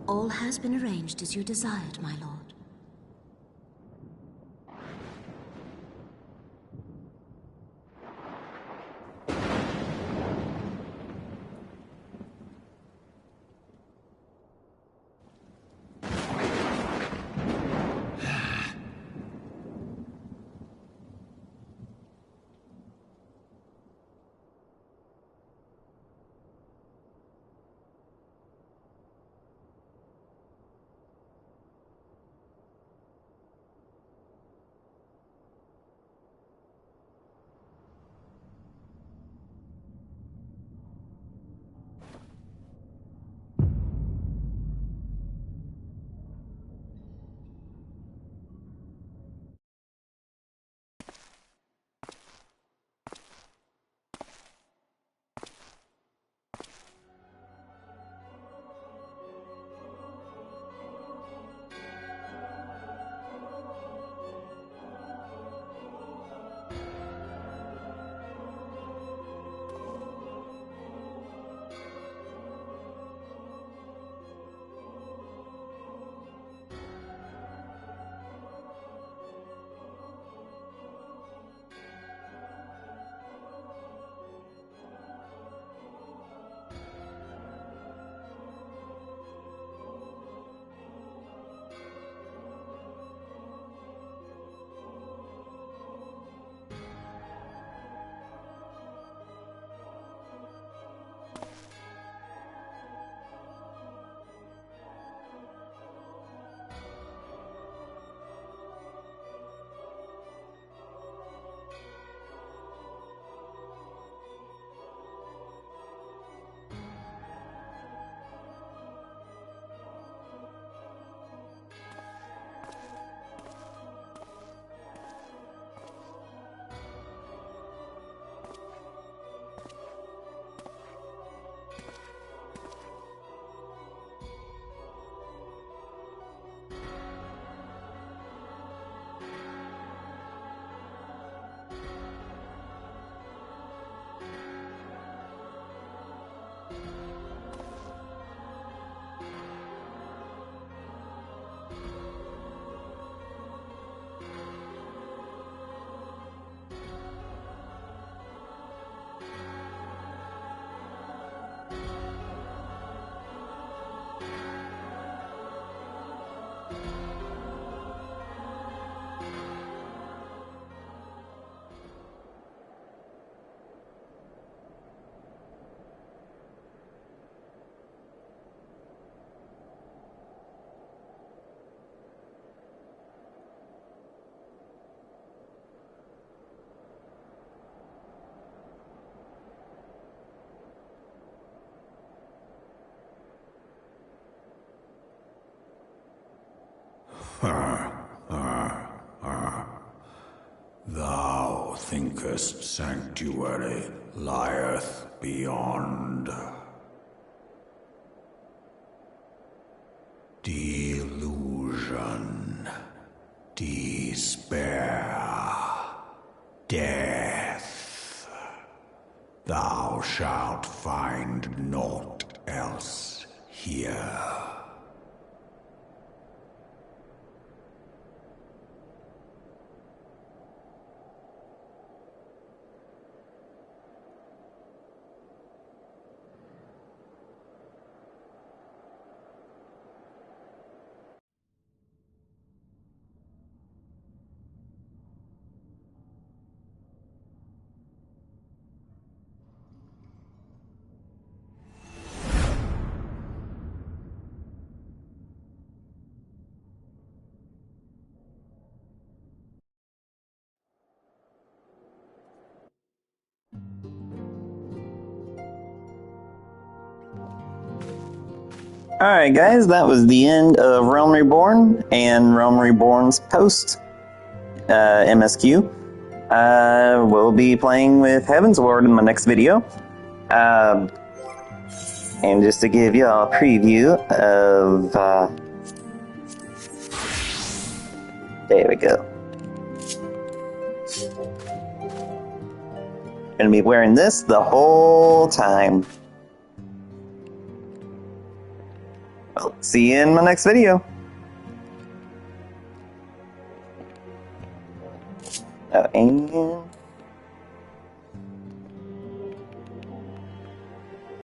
All has been arranged as you desired, my lord. Thou thinkest sanctuary lieth beyond. Delusion, despair, death. Thou shalt find naught else here. Alright guys, that was the end of Realm Reborn and Realm Reborn's post MSQ. We'll be playing with Heaven's Ward in my next video. And just to give y'all a preview of... there we go. Gonna be wearing this the whole time. Well, see you in my next video. And